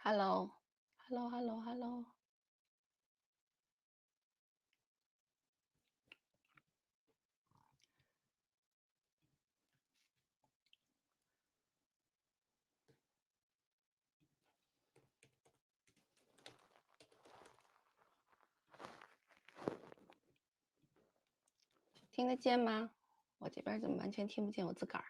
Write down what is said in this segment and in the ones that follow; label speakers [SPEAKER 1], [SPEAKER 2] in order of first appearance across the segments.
[SPEAKER 1] Hello，Hello，Hello，Hello。听得见吗？我这边怎么完全听不见我自个儿？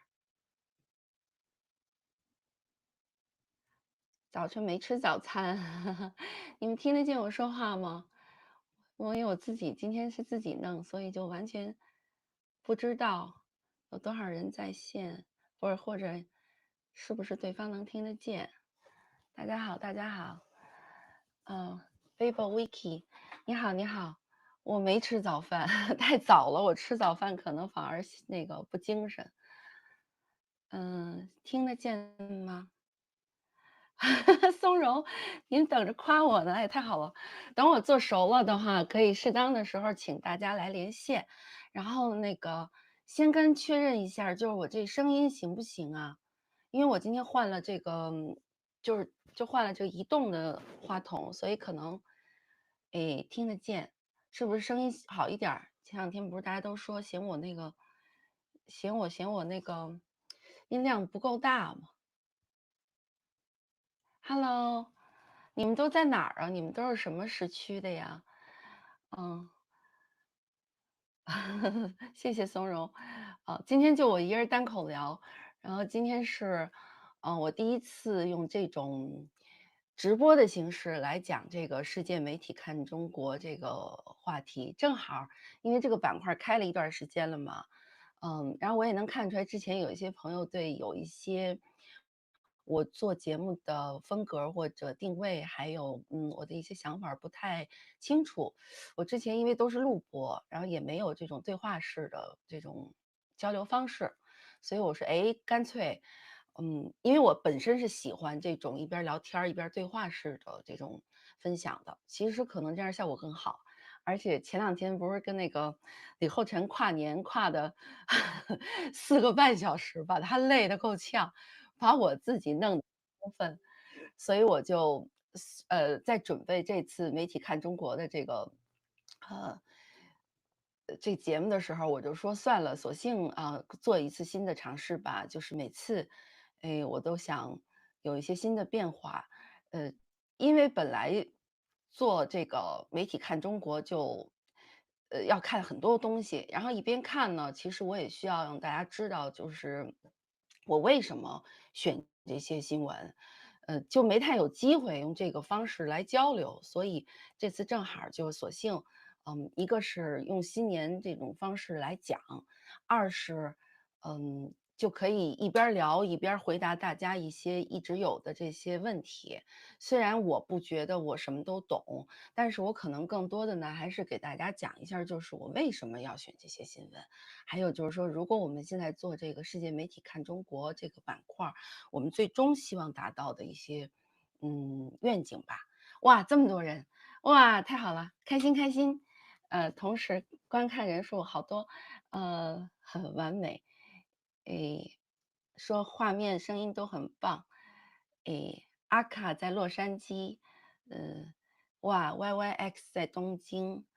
[SPEAKER 1] 早晨没吃早餐，你们听得见我说话吗？因为我自己今天是自己弄，所以就完全不知道有多少人在线，或者是不是对方能听得见。大家好，大家好。Vivo Wiki，你好，你好。我没吃早饭，太早了，我吃早饭可能反而那个不精神。听得见吗？松茸，您等着夸我呢，哎，太好了。等我做熟了的话，可以适当的时候请大家来连线，然后那个先跟确认一下，就是我这声音行不行啊？因为我今天换了这个，就换了这个移动的话筒，所以可能，哎，听得见，是不是声音好一点儿？前两天不是大家都说嫌我那个音量不够大吗？Hello，你们都在哪儿啊？你们都是什么时区的呀？嗯，谢谢松茸。今天就我一个人单口聊，然后今天是，我第一次用这种直播的形式来讲这个世界媒体看中国这个话题，正好因为这个板块开了一段时间了嘛，然后我也能看出来之前有一些朋友对有一些我做节目的风格或者定位，还有我的一些想法不太清楚。我之前因为都是录播，然后也没有这种对话式的这种交流方式，所以我说，哎，干脆，因为我本身是喜欢这种一边聊天儿一边对话式的这种分享的，其实可能这样效果更好。而且前两天不是跟那个李厚辰跨年跨的4个半小时，把他累得够呛，把我自己弄得充分，所以我就在准备这次媒体看中国的这个呃这节目的时候，我就说算了，索性做一次新的尝试吧。就是每次，哎，我都想有一些新的变化。呃，因为本来做这个媒体看中国就，要看很多东西，然后一边看呢，其实我也需要让大家知道，就是我为什么选这些新闻。就没太有机会用这个方式来交流，所以这次正好就索性，一个是用新年这种方式来讲，二是，就可以一边儿聊一边儿回答大家一些一直有的这些问题。虽然我不觉得我什么都懂，但是我可能更多的呢，还是给大家讲一下儿就是我为什么要选这些新闻，还有就是说，如果我们现在做这个世界媒体看中国这个板块儿，我们最终希望达到的一些，愿景吧。哇，这么多人，哇，太好了，开心开心。同时观看人数好多，很完美。诶，说画面声音都很棒。阿卡在洛杉矶，嗯，哇，YYX 在东京，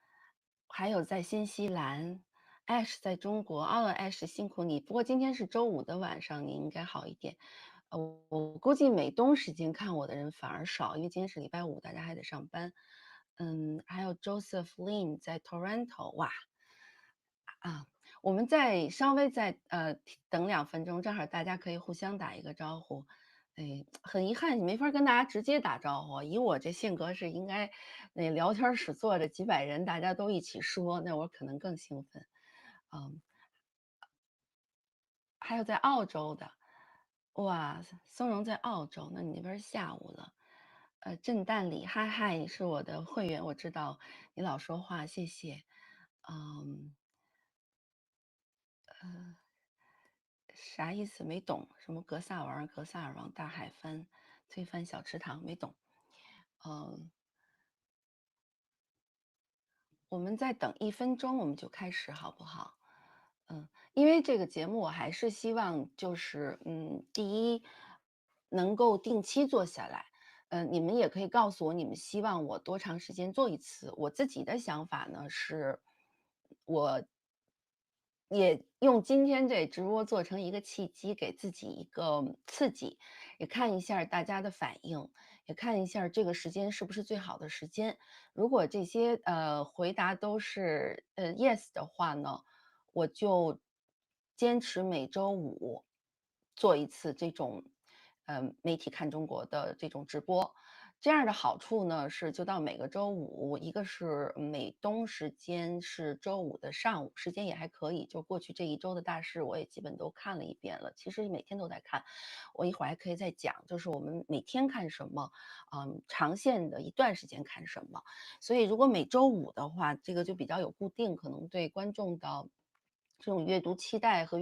[SPEAKER 1] 还有在新西兰，Ash 在中国。哦，Ash 辛苦你，不过今天是周五的晚上，你应该好一点。我估计美东时间看我的人反而少，因为今天是礼拜五，大家还得上班。还有 Joseph Lin 在 Toronto，哇，啊，我们稍微再等2分钟，正好大家可以互相打一个招呼。哎，很遗憾，你没法跟大家直接打招呼。以我这性格是应该，那聊天室坐着几百人，大家都一起说，那我可能更兴奋。嗯，还有在澳洲的，哇，松茸在澳洲，那你那边下午了。震旦里，嗨嗨，你是我的会员，我知道你老说话，谢谢。嗯，啥意思？没懂。什么格萨王、格萨尔王、大海帆、推翻小池塘，没懂。嗯，我们再等1分钟，我们就开始，好不好？因为这个节目我还是希望就是，第一能够定期做下来。你们也可以告诉我你们希望我多长时间做一次。我自己的想法呢是，我也用今天这直播做成一个契机，给自己一个刺激，也看一下儿大家的反应，也看一下儿这个时间是不是最好的时间。如果这些回答都是yes 的话呢，我就坚持每周五做一次这种媒体看中国的这种直播。这样的好处呢是，就到每个周五，一个是美东时间是周五的上午，时间也还可以。就过去这一周的大事，我也基本都看了一遍了。其实每天都在看，我一会儿还可以再讲，就是我们每天看什么，长线的一段时间看什么。所以如果每周五的话，这个就比较有固定，可能对观众的这种阅读期待和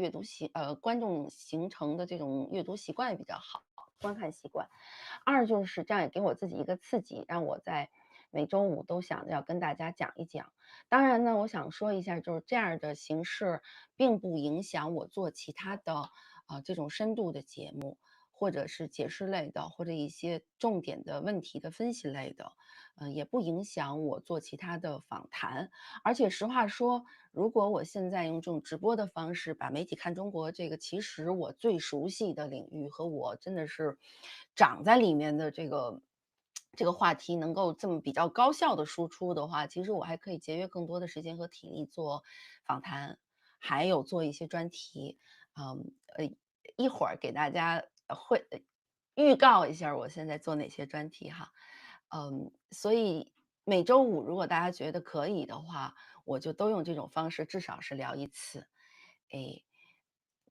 [SPEAKER 1] 观众形成的这种阅读习惯也比较好，观看习惯。二就是这样也给我自己一个刺激，让我在每周五都想着要跟大家讲一讲。当然呢，我想说一下，就是这样的形式并不影响我做其他的这种深度的节目，或者是解释类的，或者一些重点的问题的分析类的，也不影响我做其他的访谈。而且实话说，如果我现在用这种直播的方式把媒体看中国这个其实我最熟悉的领域和我真的是长在里面的这个话题能够这么比较高效的输出的话，其实我还可以节约更多的时间和体力做访谈，还有做一些专题。一会儿给大家预告一下儿我现在做哪些专题哈。所以每周五如果大家觉得可以的话，我就都用这种方式，至少是聊一次。诶，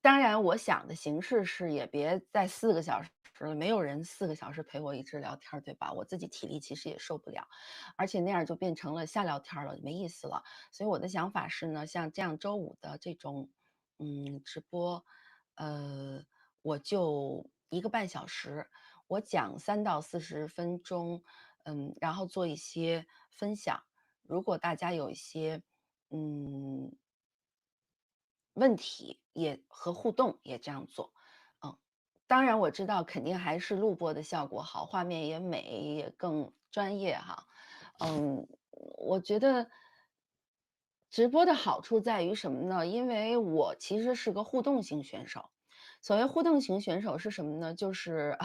[SPEAKER 1] 当然我想的形式是也别再4个小时了，没有人4个小时陪我一直聊天儿，对吧？我自己体力其实也受不了，而且那样就变成了瞎聊天儿了，没意思了。所以我的想法是呢，像这样周五的这种，直播，呃，我就1个半小时，我讲3到40分钟，然后做一些分享。如果大家有一些，嗯，问题也和互动也这样做。嗯，当然我知道肯定还是录播的效果好，画面也美，也更专业哈。我觉得直播的好处在于什么呢？因为我其实是个互动型选手。所谓互动型选手是什么呢？就是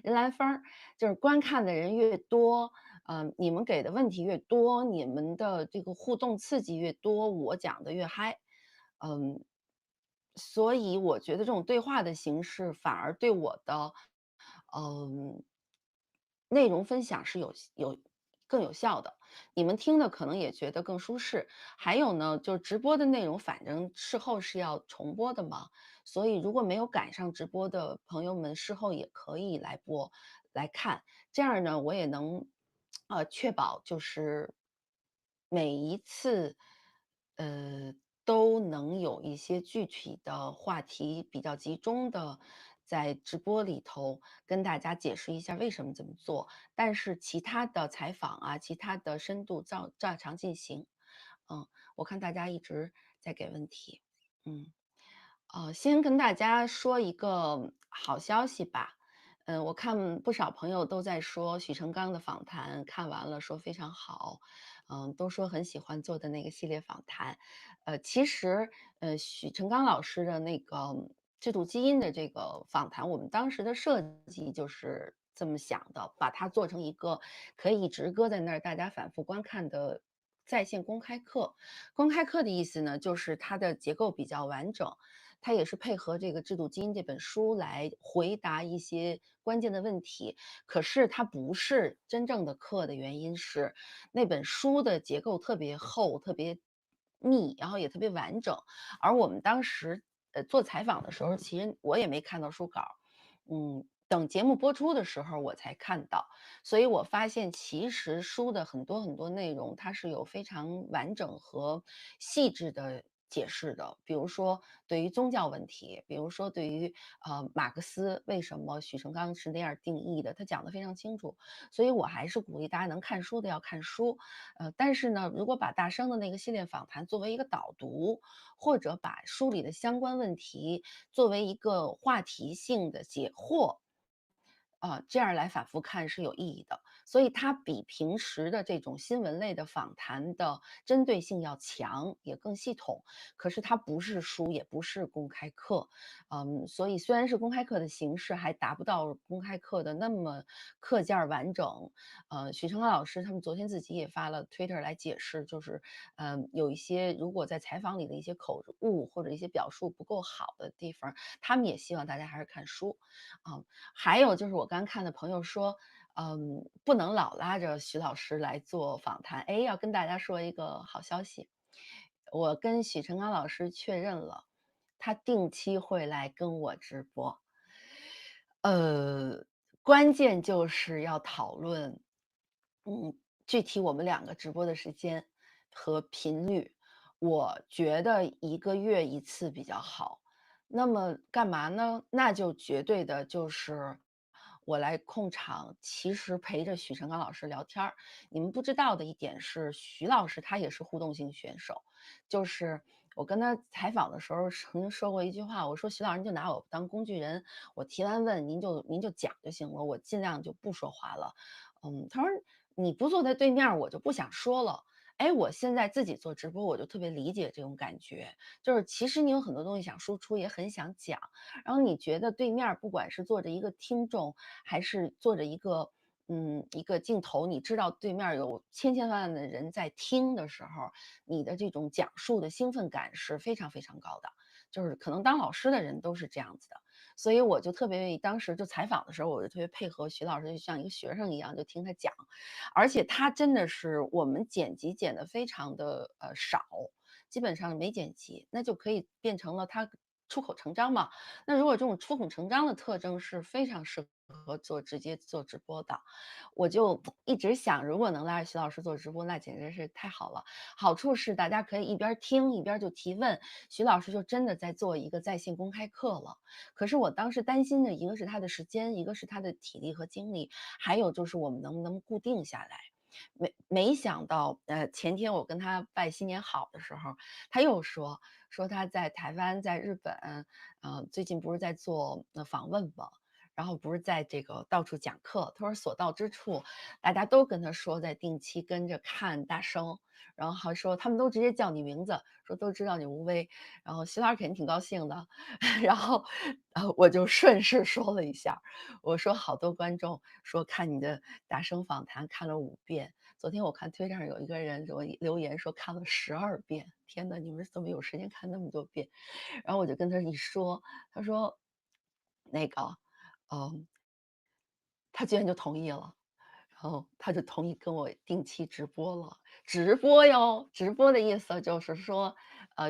[SPEAKER 1] 人来疯儿，就是观看的人越多，你们给的问题越多，你们的这个互动刺激越多，我讲的越嗨。嗯，所以我觉得这种对话的形式反而对我的，嗯，内容分享是更有效的。你们听的可能也觉得更舒适。还有呢，就是直播的内容，反正事后是要重播的嘛，所以如果没有赶上直播的朋友们，事后也可以来看。这样呢，我也能，确保就是每一次，呃，都能有一些具体的话题比较集中的在直播里头跟大家解释一下为什么这么做，但是其他的采访啊，其他的深度照常进行。嗯，我看大家一直在给问题。嗯。先跟大家说一个好消息吧。我看不少朋友都在说许成刚的访谈看完了说非常好，都说很喜欢做的那个系列访谈。其实，许成刚老师的那个制度基因的这个访谈，我们当时的设计就是这么想的，把它做成一个可以一直搁在那儿，大家反复观看的在线公开课。公开课的意思呢，就是它的结构比较完整，它也是配合这个《制度基因》这本书来回答一些关键的问题。可是它不是真正的课的原因是，那本书的结构特别厚、特别密，然后也特别完整。而我们当时做采访的时候，其实我也没看到书稿儿，等节目播出的时候我才看到。所以我发现其实书的很多内容，它是有非常完整和细致的解释的。比如说对于宗教问题，比如说对于马克思为什么许成刚是那样定义的，他讲得非常清楚。所以我还是鼓励大家能看书的要看书，但是呢，如果把大生的那个系列访谈作为一个导读，或者把书里的相关问题作为一个话题性的解惑，这样来反复看是有意义的。所以它比平时的这种新闻类的访谈的针对性要强，也更系统。可是它不是书，也不是公开课，所以虽然是公开课的形式，还达不到公开课的那么课件儿完整。许成浩老师他们昨天自己也发了 Twitter 来解释，就是，有一些如果在采访里的一些口误或者一些表述不够好的地方，他们也希望大家还是看书。啊，还有就是我刚看的朋友说，不能老拉着徐老师来做访谈。哎，要跟大家说一个好消息，我跟许成刚老师确认了，他定期会来跟我直播。呃，关键就是要讨论，嗯，具体我们两个直播的时间和频率，我觉得1个月一次比较好。那么干嘛呢？那就绝对的就是我来控场，其实陪着许成刚老师聊天儿。你们不知道的一点是，徐老师他也是互动性选手，就是我跟他采访的时候曾经说过一句话，我说徐老师您就拿我当工具人，我提完问您就讲就行了，我尽量就不说话了。他说你不坐在对面儿我就不想说了。哎，我现在自己做直播，我就特别理解这种感觉，就是其实你有很多东西想输出，也很想讲，然后你觉得对面儿不管是坐着一个听众，还是坐着一个镜头，你知道对面儿有千千万万的人在听的时候，你的这种讲述的兴奋感是非常非常高的，就是可能当老师的人都是这样子的。所以我就特别愿意，当时就采访的时候，我就特别配合徐老师，就像一个学生一样，就听他讲。而且他真的是我们剪辑剪得非常的少，基本上没剪辑，那就可以变成了他出口成章嘛。那如果这种出口成章的特征是非常适合直接做直播的，我就一直想，如果能拉着徐老师做直播，那简直是太好了。好处是大家可以一边听一边就提问，徐老师就真的在做一个在线公开课了。可是我当时担心的一个是他的时间，一个是他的体力和精力，还有就是我们能不能固定下来。没想到，前天我跟他拜新年好的时候，他又说他在台湾、在日本，最近不是在做访问吗？然后不是在这个到处讲课，他说所到之处，大家都跟他说在定期跟着看大生，然后还说他们都直接叫你名字，说都知道你无微，然后徐老师肯定挺高兴的，然后我就顺势说了一下，我说好多观众说看你的大声访谈看了5遍，昨天我看推上有一个人留言说看了12遍，天呐，你们怎么有时间看那么多遍？然后我就跟他一说，他说那个，嗯，他居然就同意了。然后他就同意跟我定期直播了，直播哟，直播的意思就是说，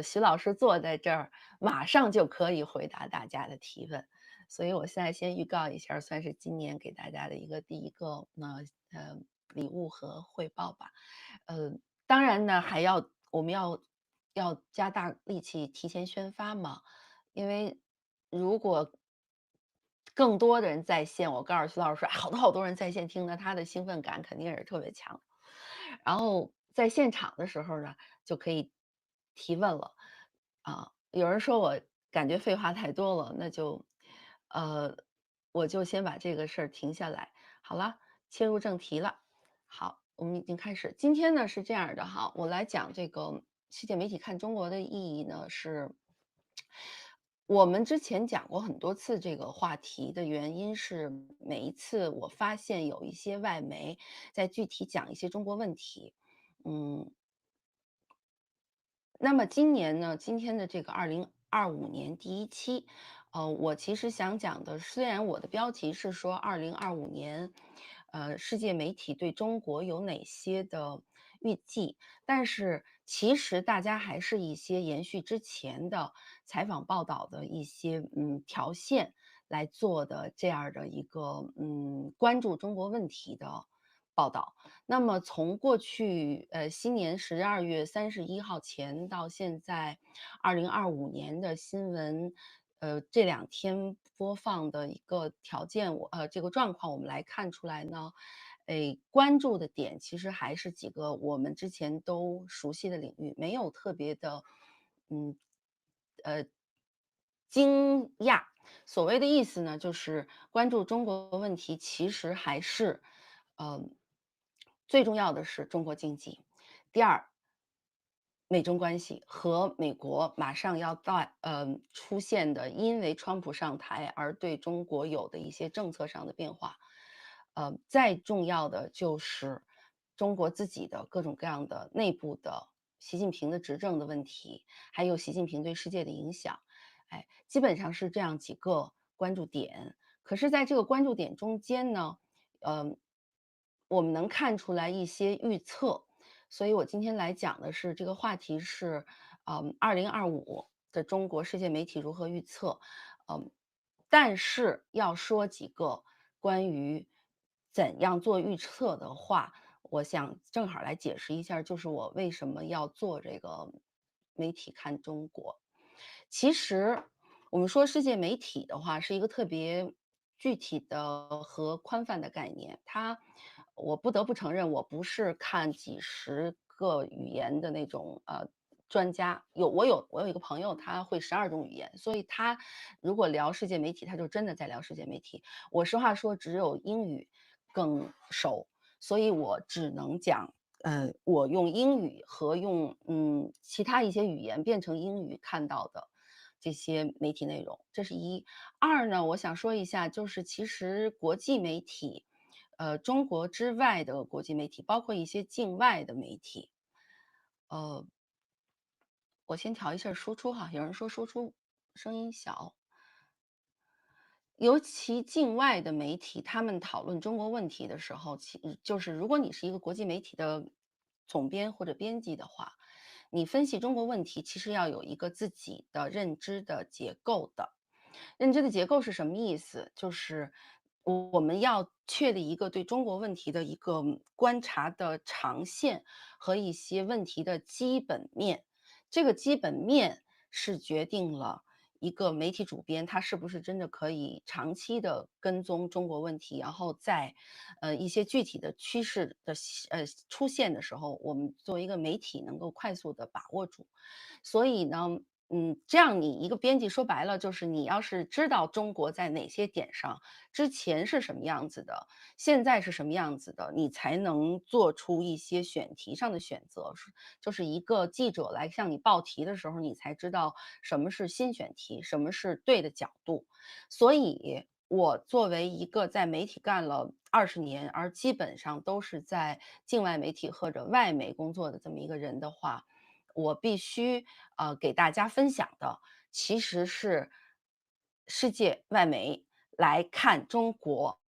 [SPEAKER 1] 徐老师坐在这儿，马上就可以回答大家的提问。所以我现在先预告一下儿算是今年给大家的第一个呃礼物和汇报吧。呃，当然呢，我们要加大力气提前宣发嘛，因为如果更多的人在线，我告诉徐老师说，好多好多人在线听呢，他的兴奋感肯定也是特别强。然后在现场的时候呢，就可以提问了。有人说我感觉废话太多了，那就，呃，我就先把这个事儿停下来。好了，切入正题了。好，我们已经开始。今天呢是这样儿的哈，我来讲这个世界媒体看中国的意义呢是，我们之前讲过很多次这个话题的原因是，每一次我发现有一些外媒在具体讲一些中国问题。嗯，那么今年呢，今天的这个2025年第一期，我其实想讲的，虽然我的标题是说2025年，世界媒体对中国有哪些的预计，但是其实大家还是一些延续之前的采访报道的一些条线来做的这样儿的一个关注中国问题的报道。那么从过去新年12月31号前到现在2025年的新闻，这2天播放的一个条件，这个状况我们来看出来呢，关注的点其实还是几个我们之前都熟悉的领域，没有特别的，嗯，呃，惊讶。所谓的意思呢，就是关注中国问题，其实还是，呃，最重要的是中国经济。第二，美中关系和美国马上要出现的，因为川普上台而对中国有的一些政策上的变化。再重要的就是中国自己的各种各样的内部的习近平的执政的问题，还有习近平对世界的影响。哎，基本上是这样几个关注点。可是在这个关注点中间呢，呃，我们能看出来一些预测。所以我今天来讲的是这个话题是，2025的中国世界媒体如何预测。嗯，但是要说几个关于怎样做预测的话，我想正好来解释一下，就是我为什么要做这个媒体看中国。其实我们说世界媒体的话，是一个特别具体的和宽泛的概念。我不得不承认，我不是看几十个语言的那种专家。我有一个朋友，他会12种语言，所以他如果聊世界媒体，他就真的在聊世界媒体。我实话说，只有英语更熟，所以我只能讲。我用英语和用其他一些语言变成英语看到的这些媒体内容，这是一。二呢，我想说一下，就是其实国际媒体，中国之外的国际媒体，包括一些境外的媒体。呃，我先调一下输出哈，有人说输出声音小。尤其境外的媒体，他们讨论中国问题的时候，就是如果你是一个国际媒体的总编或者编辑的话，你分析中国问题，其实要有一个自己的认知的结构的。认知的结构是什么意思？就是我们要确立一个对中国问题的一个观察的长线和一些问题的基本面。这个基本面是决定了一个媒体主编他是不是真的可以长期的跟踪中国问题，然后在一些具体的趋势的出现的时候，我们作为一个媒体能够快速的把握住。所以呢，这样你一个编辑说白了就是你要是知道中国在哪些点上之前是什么样子的，现在是什么样子的，你才能做出一些选题上的选择。就是一个记者来向你报题的时候，你才知道什么是新选题，什么是对的角度。所以我作为一个在媒体干了20年，而基本上都是在境外媒体或者外媒工作的这么一个人的话，我必须给大家分享的其实是世界外媒来看中国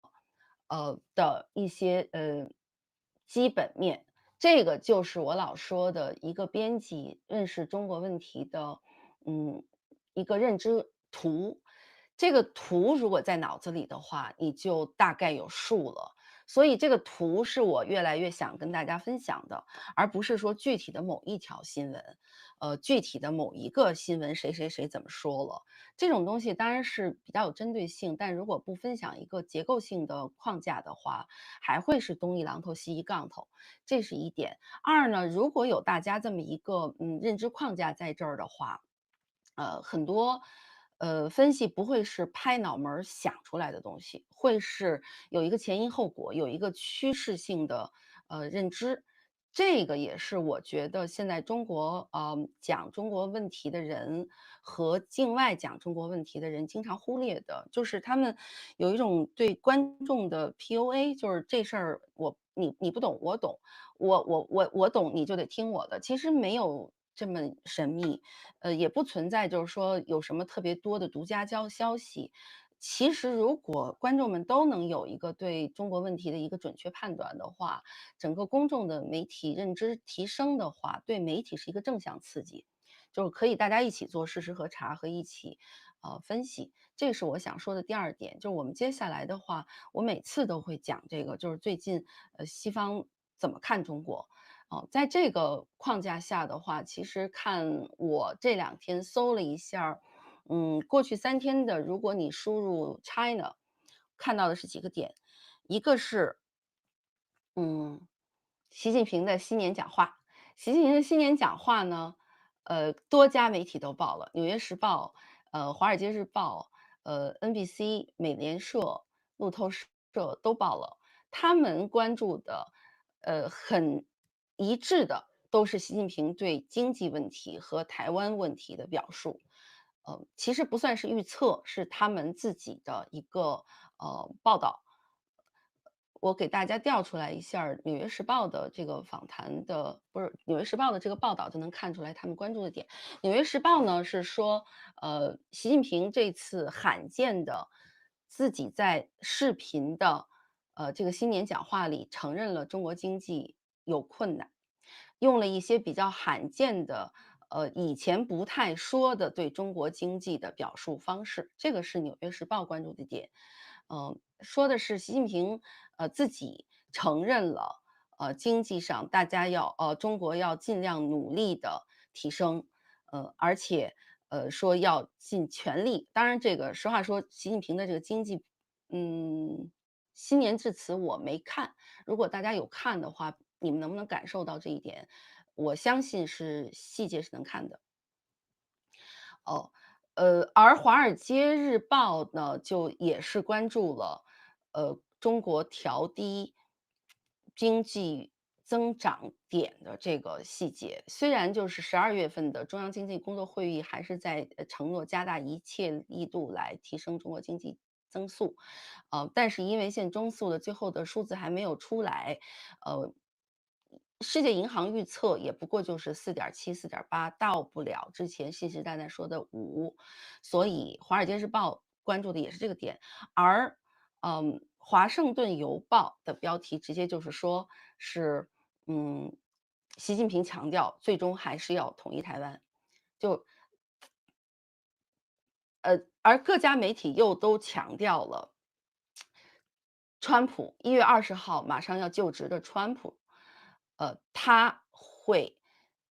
[SPEAKER 1] 的一些基本面。这个就是我老说的一个编辑认识中国问题的，嗯，一个认知图。这个图如果在脑子里的话，你就大概有数了。所以这个图是我越来越想跟大家分享的，而不是说具体的某一条新闻，具体的某一个新闻谁谁谁怎么说了。这种东西当然是比较有针对性，但如果不分享一个结构性的框架的话，还会是东一榔头西一杠头。这是一点。二呢，如果有大家这么一个认知框架在这儿的话，很多分析不会是拍脑门儿想出来的东西，会是有一个前因后果，有一个趋势性的认知。这个也是我觉得现在中国讲中国问题的人和境外讲中国问题的人经常忽略的，就是他们有一种对观众的 PUA，就是这事儿你不懂我懂，我懂你就得听我的，其实没有这么神秘。也不存在就是说有什么特别多的独家消息。其实如果观众们都能有一个对中国问题的一个准确判断的话，整个公众的媒体认知提升的话，对媒体是一个正向刺激，就是可以大家一起做事实核查和一起分析。这是我想说的第二点，就是我们接下来的话，我每次都会讲这个，就是最近西方怎么看中国。在这个框架下的话，其实看我这2天搜了一下儿过去3天的，如果你输入 China，看到的是几个点。一个是，嗯，习近平的新年讲话。习近平的新年讲话呢，多家媒体都报了，《纽约时报》、《华尔街日报》。NBC、美联社、路透社都报了，他们关注的，很一致的都是习近平对经济问题和台湾问题的表述。其实不算是预测，是他们自己的一个报道。我给大家调出来一下儿《纽约时报》的这个访谈的，不是《纽约时报》的这个报道，就能看出来他们关注的点。《纽约时报》呢是说，习近平这次罕见的自己在视频的这个新年讲话里承认了中国经济有困难，用了一些比较罕见的。以前不太说的对中国经济的表述方式，这个是《纽约时报》关注的点。说的是习近平自己承认了，经济上大家要中国要尽量努力的提升，而且说要尽全力。当然，这个实话说，习近平的这个经济，嗯，新年致辞我没看，如果大家有看的话，你们能不能感受到这一点？我相信是细节是能看的。哦，而《华尔街日报》呢，就也是关注了，中国调低经济增长点的这个细节。虽然就是12月份的中央经济工作会议还是在承诺加大一切力度来提升中国经济增速，但是因为现中速的最后的数字还没有出来，呃，世界银行预测也不过就是4.7、4.8，到不了之前信誓旦旦说的5，所以《华尔街日报》关注的也是这个点。而，《华盛顿邮报》的标题直接就是说是，嗯，习近平强调最终还是要统一台湾。就而各家媒体又都强调了，川普1月20号马上要就职的川普，他会，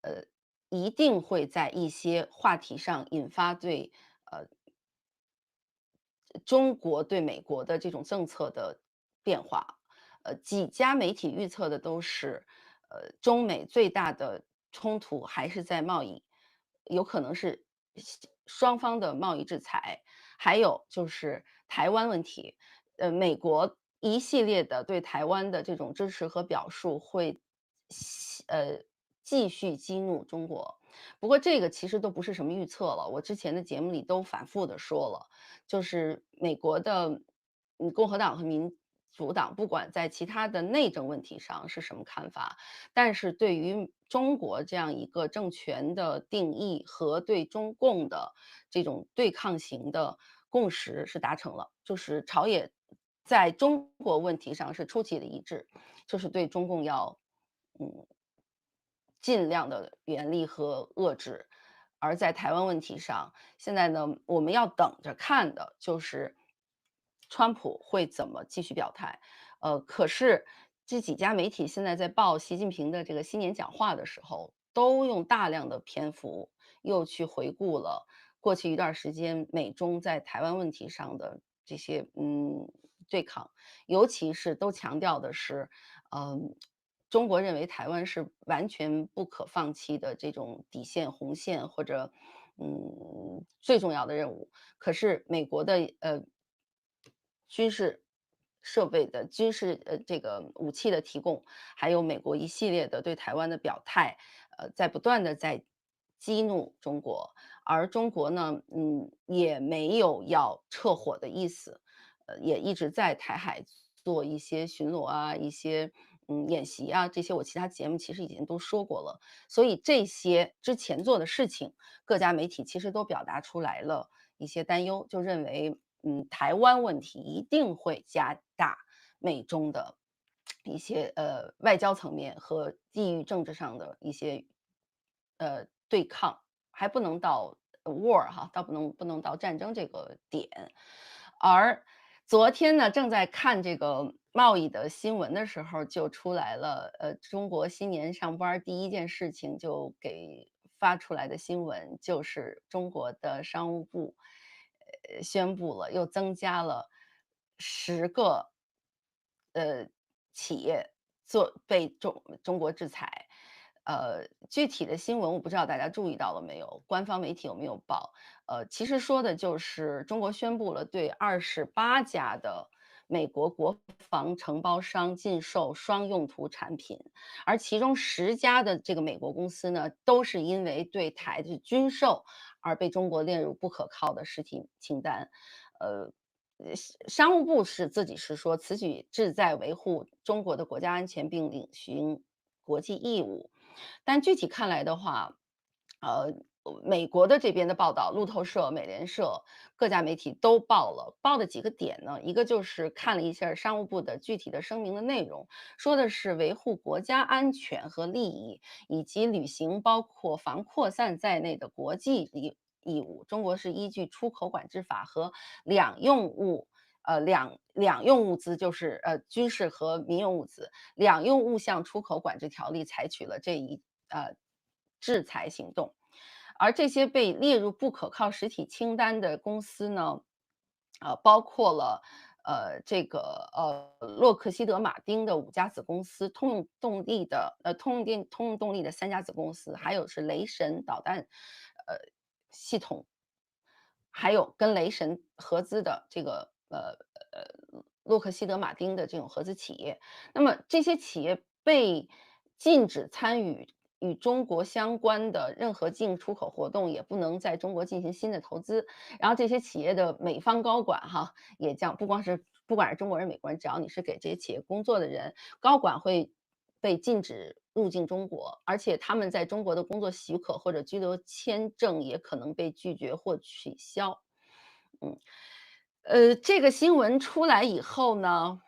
[SPEAKER 1] 呃，一定会在一些话题上引发对，中国对美国的这种政策的变化。几家媒体预测的都是，中美最大的冲突还是在贸易，有可能是双方的贸易制裁，还有就是台湾问题。美国一系列的对台湾的这种支持和表述会继续激怒中国。不过这个其实都不是什么预测了，我之前的节目里都反复的说了。就是美国的共和党和民主党，不管在其他的内政问题上是什么看法，但是对于中国这样一个政权的定义和对中共的这种对抗型的共识是达成了，就是朝野在中国问题上是出奇的一致，就是对中共要嗯尽量的严厉和遏制。而在台湾问题上，现在呢，我们要等着看的就是川普会怎么继续表态。可是这几家媒体现在在报习近平的这个新年讲话的时候，都用大量的篇幅又去回顾了过去一段时间美中在台湾问题上的这些对抗，尤其是都强调的是，中国认为台湾是完全不可放弃的这种底线、红线或者最重要的任务。可是美国的军事设备的军事这个武器的提供，还有美国一系列的对台湾的表态，在不断的在激怒中国，而中国呢，也没有要撤火的意思，也一直在台海做一些巡逻啊，一些演习啊，这些我其他节目其实已经都说过了。所以这些之前做的事情，各家媒体其实都表达出来了一些担忧，就认为，台湾问题一定会加大美中的一些外交层面和地域政治上的一些对抗，还不能到war 哈，倒不能到战争这个点。而昨天呢，正在看这个贸易的新闻的时候，就出来了，中国新年上班儿第一件事情就给发出来的新闻，就是中国的商务部，宣布了又增加了10个，企业被中国制裁。具体的新闻我不知道大家注意到了没有，官方媒体有没有报？其实说的就是中国宣布了对28家的美国国防承包商禁售双用途产品，而其中10家的这个美国公司呢，都是因为对台的军售而被中国列入不可靠的实体清单。呃，商务部自己是说，此举志在维护中国的国家安全并履行国际义务。但具体看来的话，呃，美国的这边的报道，路透社、美联社各家媒体都报了，报的几个点呢，一个就是看了一下商务部的具体的声明的内容，说的是维护国家安全和利益，以及履行包括防扩散在内的国际义务。中国是依据出口管制法和两用物。两用物资就是军事和民用物资两用物项出口管制条例采取了这一制裁行动。而这些被列入不可靠实体清单的公司呢，包括了洛克希德马丁的5家子公司，通用动力的3家子公司，还有是雷神导弹系统，还有跟雷神合资的这个洛克希德马丁的这种合资企业。那么这些企业被禁止参与与中国相关的任何进出口活动，也不能在中国进行新的投资。然后这些企业的美方高管哈，也将不管是中国人、美国人，只要你是给这些企业工作的人，高管会被禁止入境中国，而且他们在中国的工作许可或者居留签证也可能被拒绝或取消。嗯，这个新闻出来以后呢，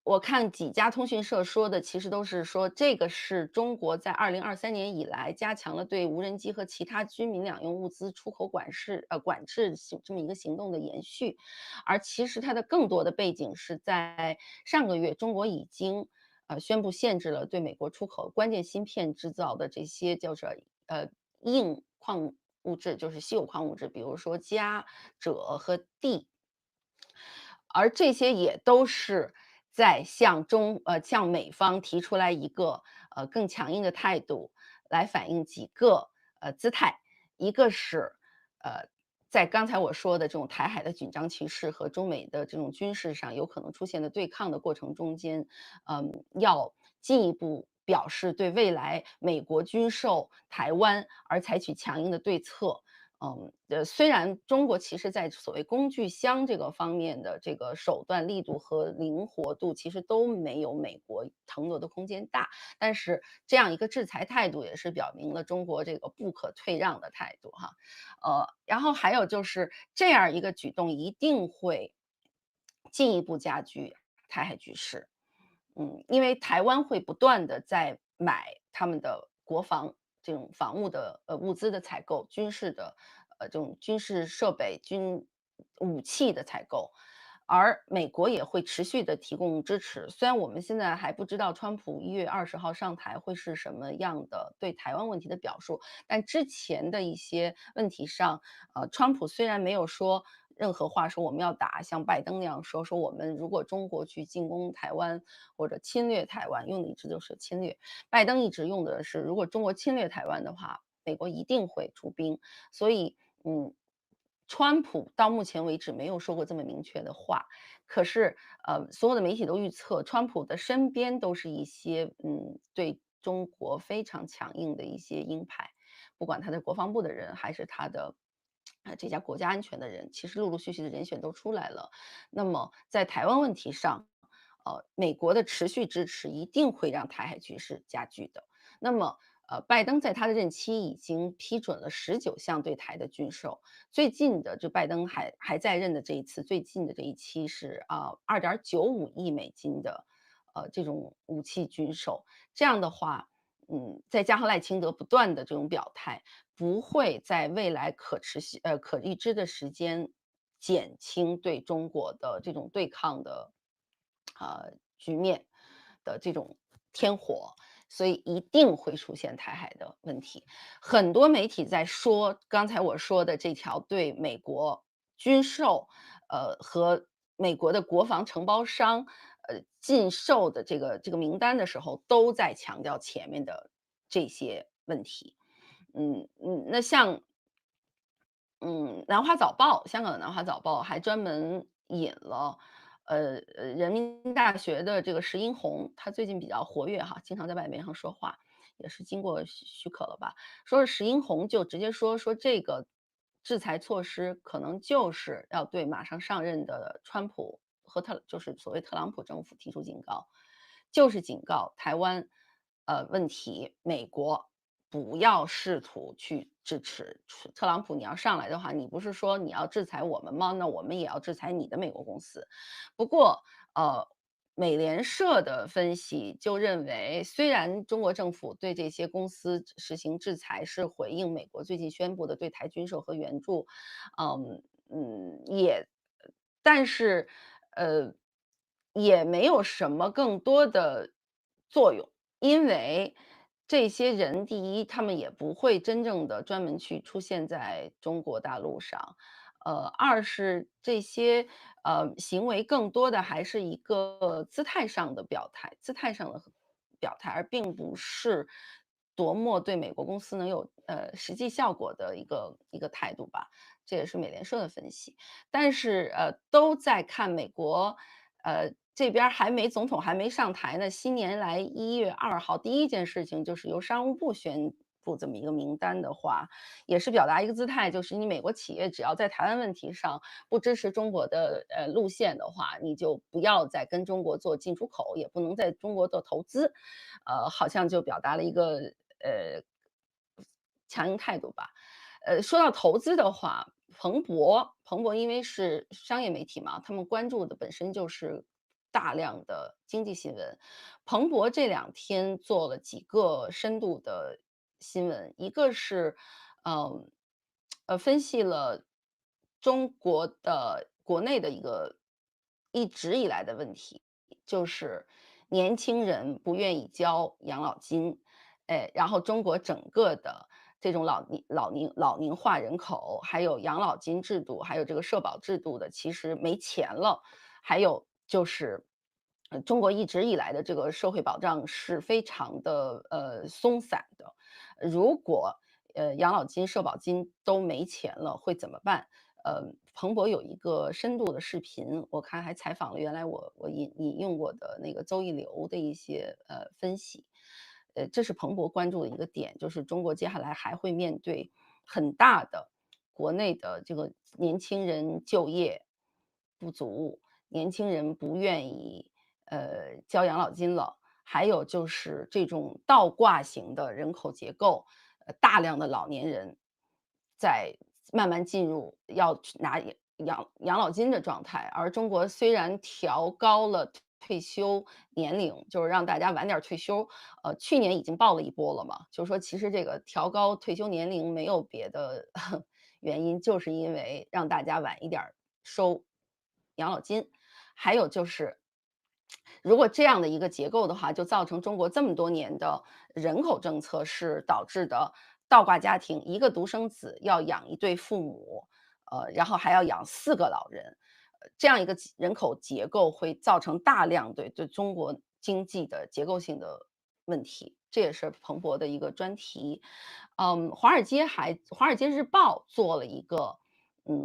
[SPEAKER 1] 我看几家通讯社说的，其实都是说这个是中国在2023年以来加强了对无人机和其他军民两用物资出口管制这么一个行动的延续。而其实它的更多的背景是在上个月，中国已经宣布限制了对美国出口关键芯片制造的这些就是硬矿物质，就是稀有矿物质，比如说镓、锗和锑。而这些也都是在向美方提出来一个更强硬的态度，来反映几个姿态。一个是在刚才我说的这种台海的紧张局势和中美的这种军事上有可能出现的对抗的过程中间，要进一步表示对未来美国军售台湾而采取强硬的对策。虽然中国其实在所谓工具箱这个方面的这个手段力度和灵活度，其实都没有美国腾挪的空间大，但是这样一个制裁态度也是表明了中国这个不可退让的态度哈。然后还有就是这样一个举动一定会进一步加剧台海局势。因为台湾会不断的在买他们的国防这种防务的物资的采购，军事的这种军事设备、武器的采购，而美国也会持续的提供支持。虽然我们现在还不知道川普1月20号上台会是什么样的对台湾问题的表述，但之前的一些问题上，川普虽然没有说任何话说我们要打，像拜登那样说我们如果中国去进攻台湾或者侵略台湾，用的一直就是侵略。拜登一直用的是，如果中国侵略台湾的话，美国一定会出兵。所以，嗯，川普到目前为止没有说过这么明确的话，可是，所有的媒体都预测，川普的身边都是一些，对中国非常强硬的一些鹰派，不管他的国防部的人，还是他的，这家国家安全的人，其实陆陆续续的人选都出来了。那么在台湾问题上，美国的持续支持一定会让台海局势加剧的。那么，拜登在他的任期已经批准了19项对台的军售，最近的就拜登还在任的这一次，最近的这一期是2.95亿美金的这种武器军售。这样的话，再加上赖清德不断的这种表态，不会在未来可预知的时间减轻对中国的这种对抗的局面的这种天火。所以一定会出现台海的问题。很多媒体在说刚才我说的这条对美国军售，和美国的国防承包商，禁售的这个名单的时候，都在强调前面的这些问题。那像南华早报，香港的南华早报还专门引了，人民大学的这个石英红，他最近比较活跃哈，经常在外媒上说话，也是经过许可了吧。说是石英红就直接说这个制裁措施可能就是要对马上上任的川普和就是所谓特朗普政府提出警告，就是警告台湾，问题，美国不要试图去支持特朗普。你要上来的话，你不是说你要制裁我们吗？那我们也要制裁你的美国公司。不过，美联社的分析就认为，虽然中国政府对这些公司实行制裁，是回应美国最近宣布的对台军售和援助，嗯也，但是，呃，也没有什么更多的作用。因为这些人，第一，他们也不会真正的专门去出现在中国大陆上。二是这些，行为更多的还是一个姿态上的表态，而并不是多么对美国公司能有，实际效果的一个态度吧，这也是美联社的分析。但是，都在看美国，这边儿总统还没上台呢，新年来1月2号第一件事情就是由商务部宣布这么一个名单的话，也是表达一个姿态，就是你美国企业只要在台湾问题上不支持中国的，路线的话，你就不要再跟中国做进出口，也不能在中国做投资。好像就表达了一个，呃，强硬态度吧。说到投资的话，彭博因为是商业媒体嘛，他们关注的本身就是大量的经济新闻。彭博这2天做了几个深度的新闻，一个是，嗯，分析了中国的国内的一直以来的问题，就是年轻人不愿意交养老金。然后中国整个的这种老龄化人口，还有养老金制度，还有这个社保制度的，其实没钱了。还有就是，中国一直以来的这个社会保障是非常的松散的。如果养老金、社保金都没钱了，会怎么办？彭博有一个深度的视频，我看还采访了原来我引用过的那个邹一流的一些分析。这是彭博关注的一个点，就是中国接下来还会面对很大的国内的这个年轻人就业不足，年轻人不愿意交养老金了，还有就是这种倒挂型的人口结构，大量的老年人在慢慢进入要去拿养老金的状态。而中国虽然调高了退休年龄，就是让大家晚点儿退休，去年已经爆了一波了嘛，就是说其实这个调高退休年龄没有别的原因，就是因为让大家晚一点儿收养老金。还有就是，如果这样的一个结构的话，就造成中国这么多年的人口政策是导致的倒挂家庭，一个独生子要养一对父母，然后还要养4个老人。这样一个人口结构会造成大量对中国经济的结构性的问题，这也是彭博的一个专题。华尔街日报做了一个，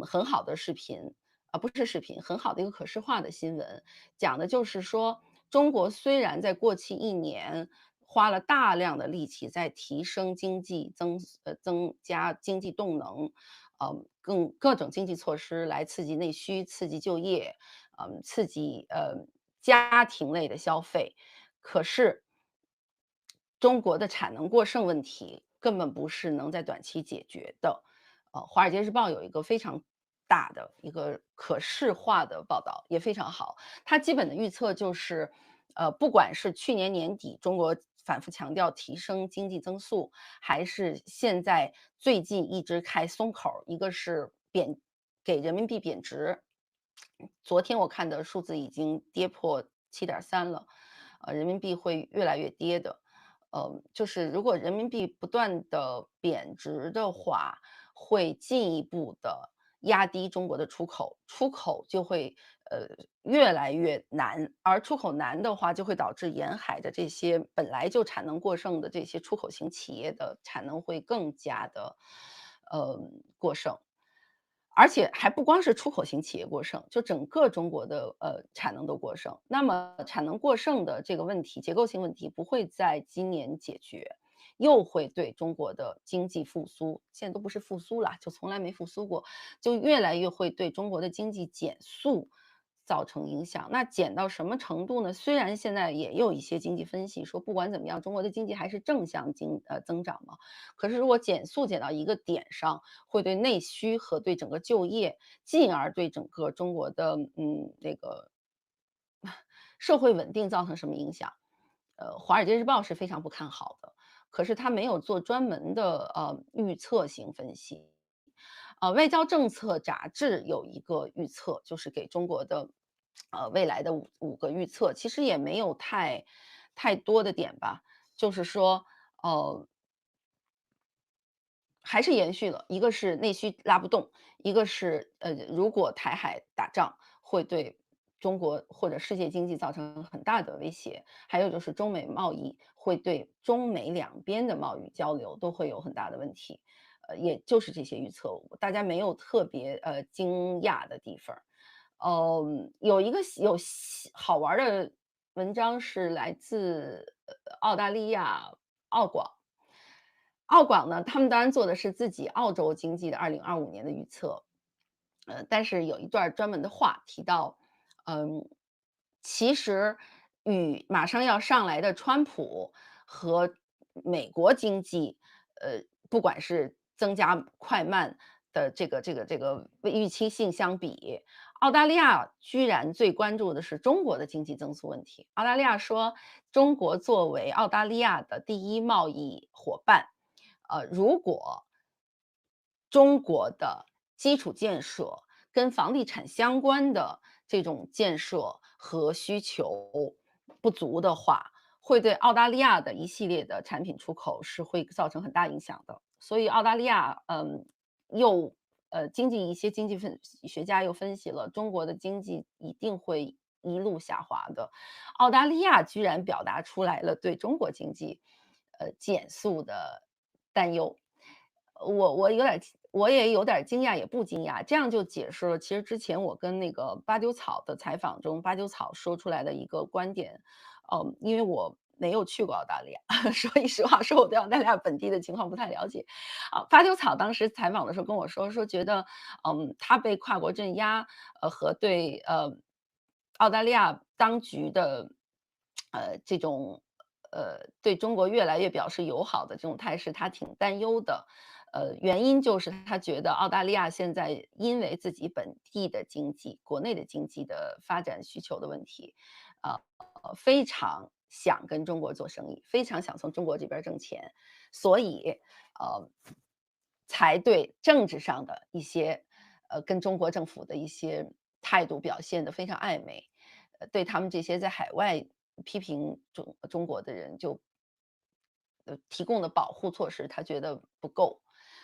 [SPEAKER 1] 很好的视频，不是视频，很好的一个可视化的新闻，讲的就是说，中国虽然在过去1年花了大量的力气在提升经济增加经济动能，各种经济措施来刺激内需、刺激就业，刺激家庭类的消费。可是中国的产能过剩问题根本不是能在短期解决的。华尔街日报有一个非常大的一个可视化的报道，也非常好。它基本的预测就是，不管是去年年底中国反复强调提升经济增速，还是现在最近一直开松口儿，一个是给人民币贬值。昨天我看的数字已经跌破7.3了，人民币会越来越跌的。就是如果人民币不断的贬值的话，会进一步的压低中国的出口，出口就会，越来越难。而出口难的话，就会导致沿海的这些本来就产能过剩的这些出口型企业的产能会更加的过剩。而且还不光是出口型企业过剩，就整个中国的产能都过剩。那么产能过剩的这个问题，结构性问题不会在今年解决，又会对中国的经济复苏，现在都不是复苏了，就从来没复苏过，就越来越会对中国的经济减速造成影响。那减到什么程度呢？虽然现在也有一些经济分析说，不管怎么样，中国的经济还是正向增长嘛。可是如果减速减到一个点上，会对内需和对整个就业，进而对整个中国的那个社会稳定造成什么影响？《华尔街日报》是非常不看好的，可是他没有做专门的预测性分析。外交政策杂志有一个预测，就是给中国的未来的五个预测，其实也没有太多的点吧，就是说呃还是延续了，一个是内需拉不动，一个是如果台海打仗会对中国或者世界经济造成很大的威胁，还有就是中美贸易会对中美两边的贸易交流都会有很大的问题，也就是这些预测，大家没有特别惊讶的地方。有一个好玩儿的文章是来自澳大利亚澳广。澳广呢，他们当然做的是自己澳洲经济的2025年的预测，但是有一段儿专门的话提到，嗯，其实与马上要上来的川普和美国经济，不管是增加快慢的这个预期性相比，澳大利亚居然最关注的是中国的经济增速问题。澳大利亚说，中国作为澳大利亚的第一贸易伙伴，如果中国的基础建设跟房地产相关的这种建设和需求不足的话，会对澳大利亚的一系列的产品出口是会造成很大影响的。所以澳大利亚，又一些经济分析学家又分析了中国的经济一定会一路下滑的。澳大利亚居然表达出来了对中国经济，减速的担忧。我也有点儿惊讶，也不惊讶，这样就解释了其实之前我跟那个八九草的采访中，八九草说出来的一个观点。因为我没有去过澳大利亚，说实话说我对澳大利亚本地的情况不太了解。八九草当时采访的时候跟我说觉得，他被跨国镇压，和对澳大利亚当局的这种对中国越来越表示友好的这种态势，他挺担忧的。原因就是他觉得澳大利亚现在因为自己本地的经济、国内的经济的发展需求的问题，非常想跟中国做生意，非常想从中国这边儿挣钱，所以呃，才对政治上的一些跟中国政府的一些态度表现得非常暧昧。对他们这些在海外批评中国的人就提供的保护措施，他觉得不够。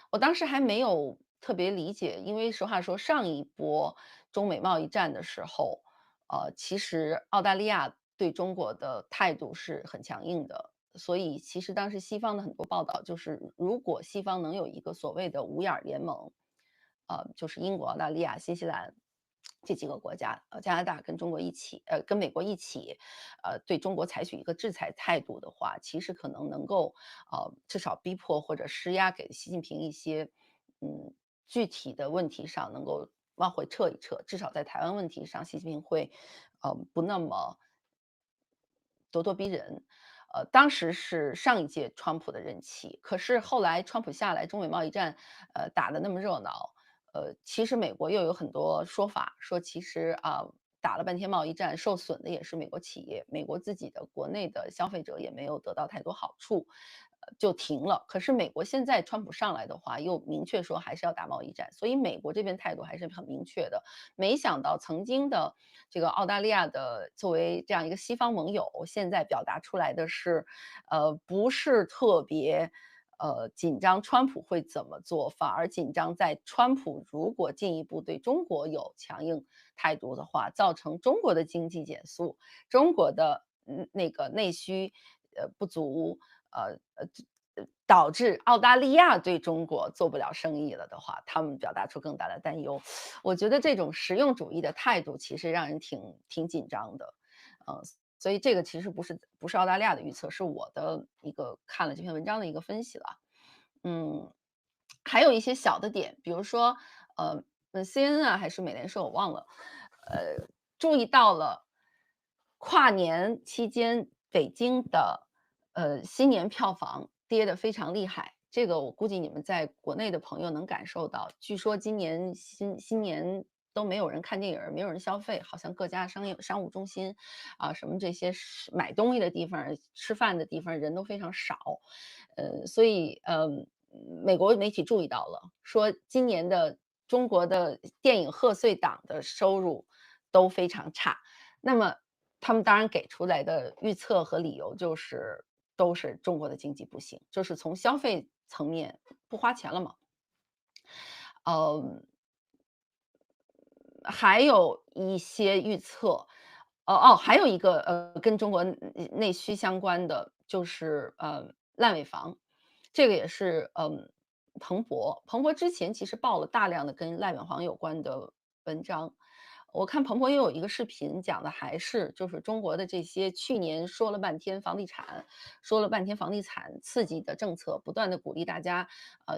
[SPEAKER 1] 我当时还没有特别理解，因为实话说上一波中美贸易战的时候，其实澳大利亚对中国的态度是很强硬的。所以其实当时西方的很多报道就是，如果西方能有一个所谓的五眼儿联盟，就是英国、澳大利亚、新西兰这几个国家，加拿大跟中国一起，跟美国一起，对中国采取一个制裁态度的话，其实可能能够，至少逼迫或者施压给习近平一些，具体的问题上能够往回撤一撤，至少在台湾问题上，习近平会，不那么咄咄逼人。当时是上一届川普的任期，可是后来川普下来，中美贸易战，打得那么热闹，其实美国又有很多说法，说其实打了半天贸易战，受损的也是美国企业，美国自己的国内的消费者也没有得到太多好处，就停了。可是美国现在川普上来的话，又明确说还是要打贸易战，所以美国这边态度还是很明确的。没想到曾经的这个澳大利亚的作为这样一个西方盟友，现在表达出来的是，不是特别紧张川普会怎么做，反而紧张在川普如果进一步对中国有强硬态度的话，造成中国的经济减速，中国的那个内需不足，导致澳大利亚对中国做不了生意了的话，他们表达出更大的担忧。我觉得这种实用主义的态度其实让人挺紧张的，呃，所以这个其实不是澳大利亚的预测，是我的一个看了这篇文章的一个分析了。嗯，还有一些小的点，比如说，CNN 啊还是美联社我忘了，注意到了跨年期间北京的新年票房跌得非常厉害，这个我估计你们在国内的朋友能感受到。据说今年新年都没有人看电影儿，没有人消费，好像各家商务中心啊，什么这些买东西的地方、吃饭的地方人都非常少。所以美国媒体注意到了，说今年的中国的电影贺岁档的收入都非常差。那么他们当然给出来的预测和理由就是都是中国的经济不行，就是从消费层面不花钱了嘛。呃，还有一些预测，还有一个跟中国内需相关的就是烂尾房，这个也是彭博之前其实报了大量的跟烂尾房有关的文章。我看彭博也有一个视频讲的还是就是中国的这些去年说了半天房地产，说了半天房地产刺激的政策，不断的鼓励大家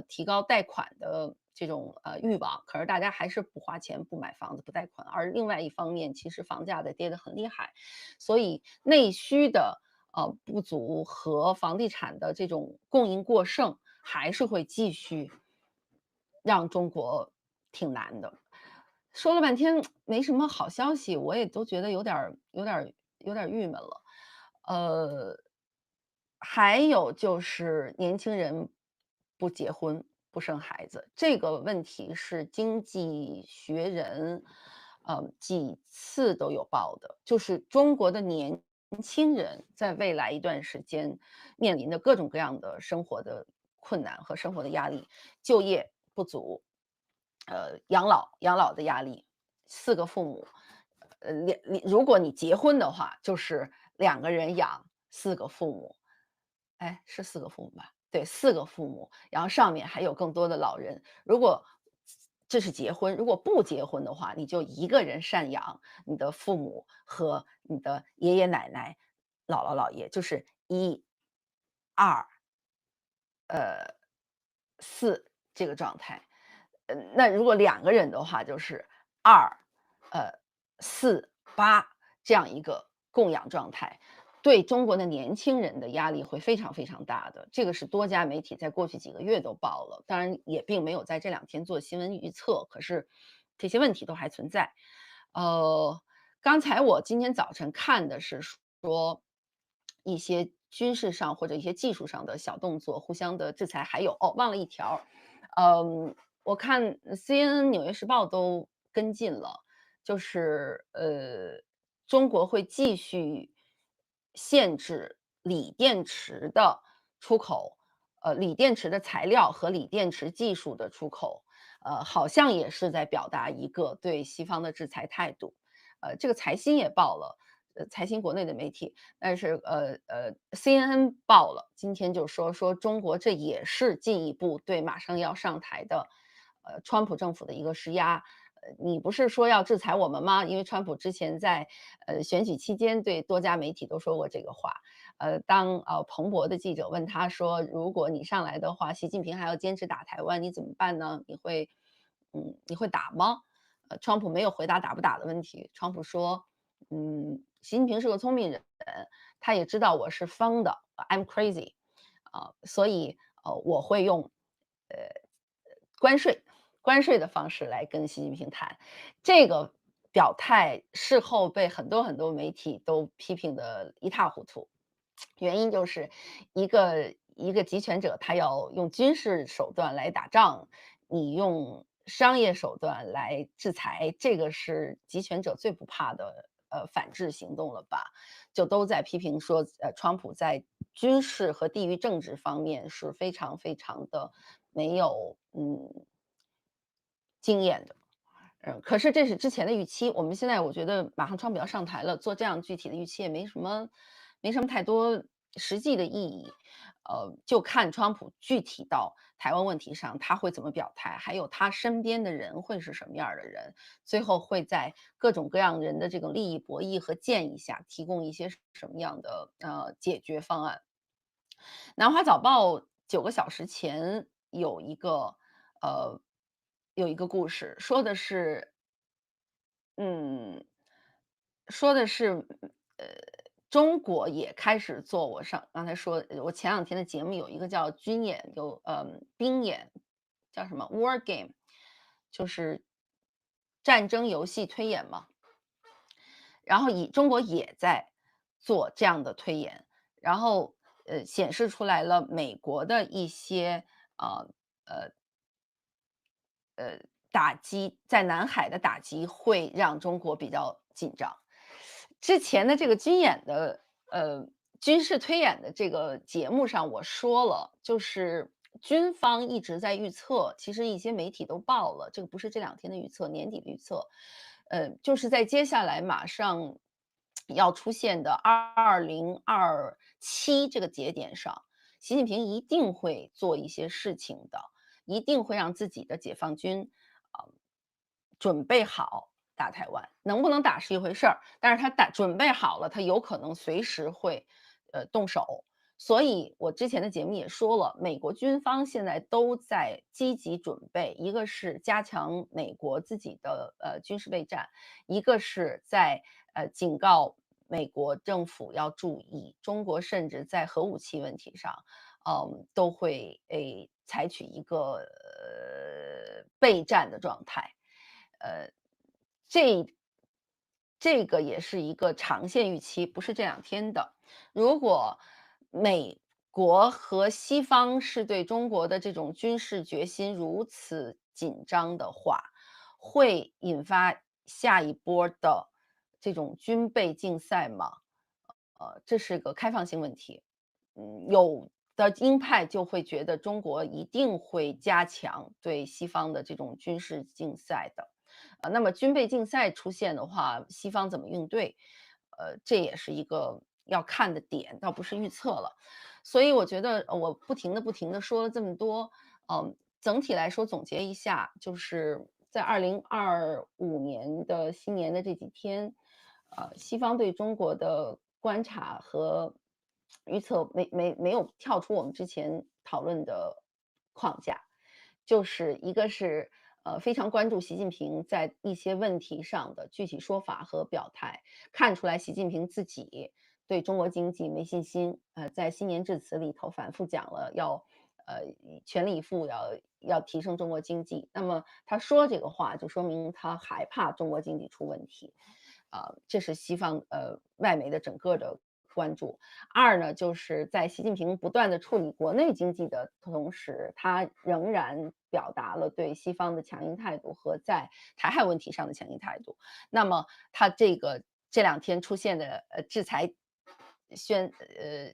[SPEAKER 1] 提高贷款的这种欲望，可是大家还是不花钱、不买房子、不贷款，而另外一方面，其实房价在跌得很厉害，所以内需的不足和房地产的这种供应过剩，还是会继续让中国挺难的。说了半天没什么好消息，我也都觉得有点儿郁闷了。呃，还有就是年轻人不结婚、不生孩子，这个问题是《经济学人》几次都有报的，就是中国的年轻人在未来一段时间面临的各种各样的生活的困难和生活的压力，就业不足，养老的压力，四个父母，如果你结婚的话，就是两个人养四个父母，哎，是四个父母吧？对四个父母，然后上面还有更多的老人。如果这是结婚，如果不结婚的话，你就一个人赡养你的父母和你的爷爷奶奶、姥姥姥爷，就是一、二、四这个状态。那如果两个人的话，就是二、四、八这样一个供养状态，对中国的年轻人的压力会非常非常大的。这个是多家媒体在过去几个月都报了，当然也并没有在这两天做新闻预测，可是这些问题都还存在。呃，刚才我今天早晨看的是说，一些军事上或者一些技术上的小动作，互相的制裁，还有忘了一条我看CNN、纽约时报都跟进了，就是中国会继续限制锂电池的出口，锂电池的材料和锂电池技术的出口，好像也是在表达一个对西方的制裁态度。这个财新也报了，财新国内的媒体，但是CNN 报了，今天就说中国这也是进一步对马上要上台的川普政府的一个施压。你不是说要制裁我们吗？因为川普之前在选举期间对多家媒体都说过这个话。当彭博的记者问他说，如果你上来的话，习近平还要坚持打台湾，你怎么办呢？你会打吗？川普没有回答打不打的问题。川普说，习近平是个聪明人，他也知道我是疯的，I'm crazy，所以我会用呃关税关税的方式来跟习近平谈。这个表态事后被很多很多媒体都批评的一塌糊涂，原因就是一个集权者，他要用军事手段来打仗，你用商业手段来制裁，这个是集权者最不怕的反制行动了吧？就都在批评说，川普在军事和地域政治方面是非常非常的没有经验的。可是这是之前的预期，我们现在我觉得马上川普要上台了，做这样具体的预期也没什么太多实际的意义，就看川普具体到台湾问题上他会怎么表态，还有他身边的人会是什么样儿的人，最后会在各种各样人的这种利益博弈和建议下，提供一些什么样的解决方案。南华早报9个小时前呃有一个故事，嗯，说的是，呃，中国也开始做刚才说我前两天的节目有一个叫军演，兵演，叫什么 war game，就是战争游戏推演嘛。然后中国也在做这样的推演，然后显示出来了美国的一些呃呃打击，在南海的打击会让中国比较紧张。之前的这个军事推演的这个节目上，我说了，就是军方一直在预测，其实一些媒体都报了，这个不是这两天的预测，年底的预测，就是在接下来马上要出现的2027这个节点上，习近平一定会做一些事情的。一定会让自己的解放军，准备好打台湾。能不能打是一回事儿，但是他准备好了，他有可能随时会，动手。所以我之前的节目也说了，美国军方现在都在积极准备，一个是加强美国自己的军事备战，一个是在警告美国政府要注意，中国甚至在核武器问题上都会采取一个备战的状态，呃，这这个也是一个长线预期，不是这两天的。如果美国和西方是对中国的这种军事决心如此紧张的话，会引发下一波的这种军备竞赛吗？这是个开放性问题。有的鹰派就会觉得中国一定会加强对西方的这种军事竞赛的。那么军备竞赛出现的话，西方怎么应对？这也是一个要看的点，倒不是预测了。所以我觉得，我不停的说了这么多，整体来说总结一下，就是在2025年的新年的这几天，西方对中国的观察和预测没有跳出我们之前讨论的框架。就是一个是非常关注习近平在一些问题上的具体说法和表态，看出来习近平自己对中国经济没信心，在新年致辞里头反复讲了要全力以赴要提升中国经济。那么他说这个话，就说明他害怕中国经济出问题。这是西方外媒的整个的关注。二呢，就是在习近平不断的处理国内经济的同时，他仍然表达了对西方的强硬态度和在台海问题上的强硬态度。那么他这两天出现的制裁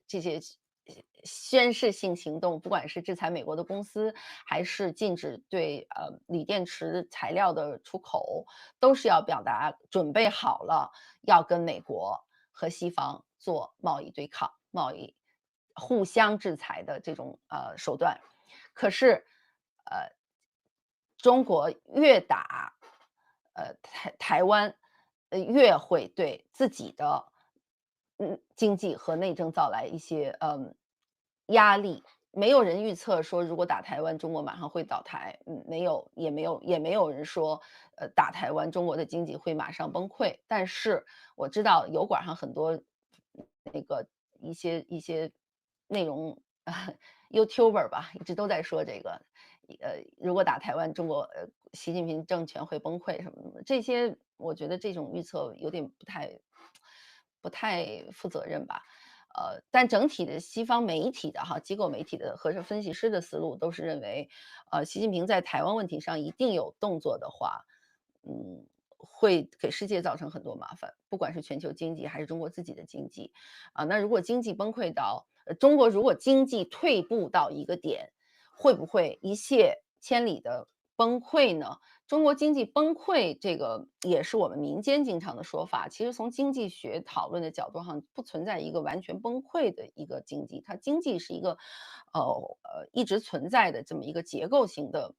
[SPEAKER 1] 这些宣示性行动，不管是制裁美国的公司，还是禁止对锂电池材料的出口，都是要表达准备好了要跟美国和西方做贸易对抗、贸易互相制裁的这种手段。可是，呃，中国越打台湾，越会对自己的经济和内政造来一些压力。没有人预测说，如果打台湾，中国马上会倒台。没有，也没有人说，打台湾，中国的经济会马上崩溃。但是我知道油管上很多那个一些内容YouTuber 吧，一直都在说这个，如果打台湾，习近平政权会崩溃什么的。这些我觉得这种预测有点不太负责任吧。但整体的西方媒体的机构媒体的和分析师的思路都是认为，习近平在台湾问题上一定有动作的话，会给世界造成很多麻烦，不管是全球经济还是中国自己的经济。那如果经济崩溃到中国如果经济退步到一个点，会不会一泻千里的崩溃呢？中国经济崩溃，这个也是我们民间经常的说法。其实从经济学讨论的角度上，不存在一个完全崩溃的一个经济，它经济是一个，一直存在的这么一个结构性的，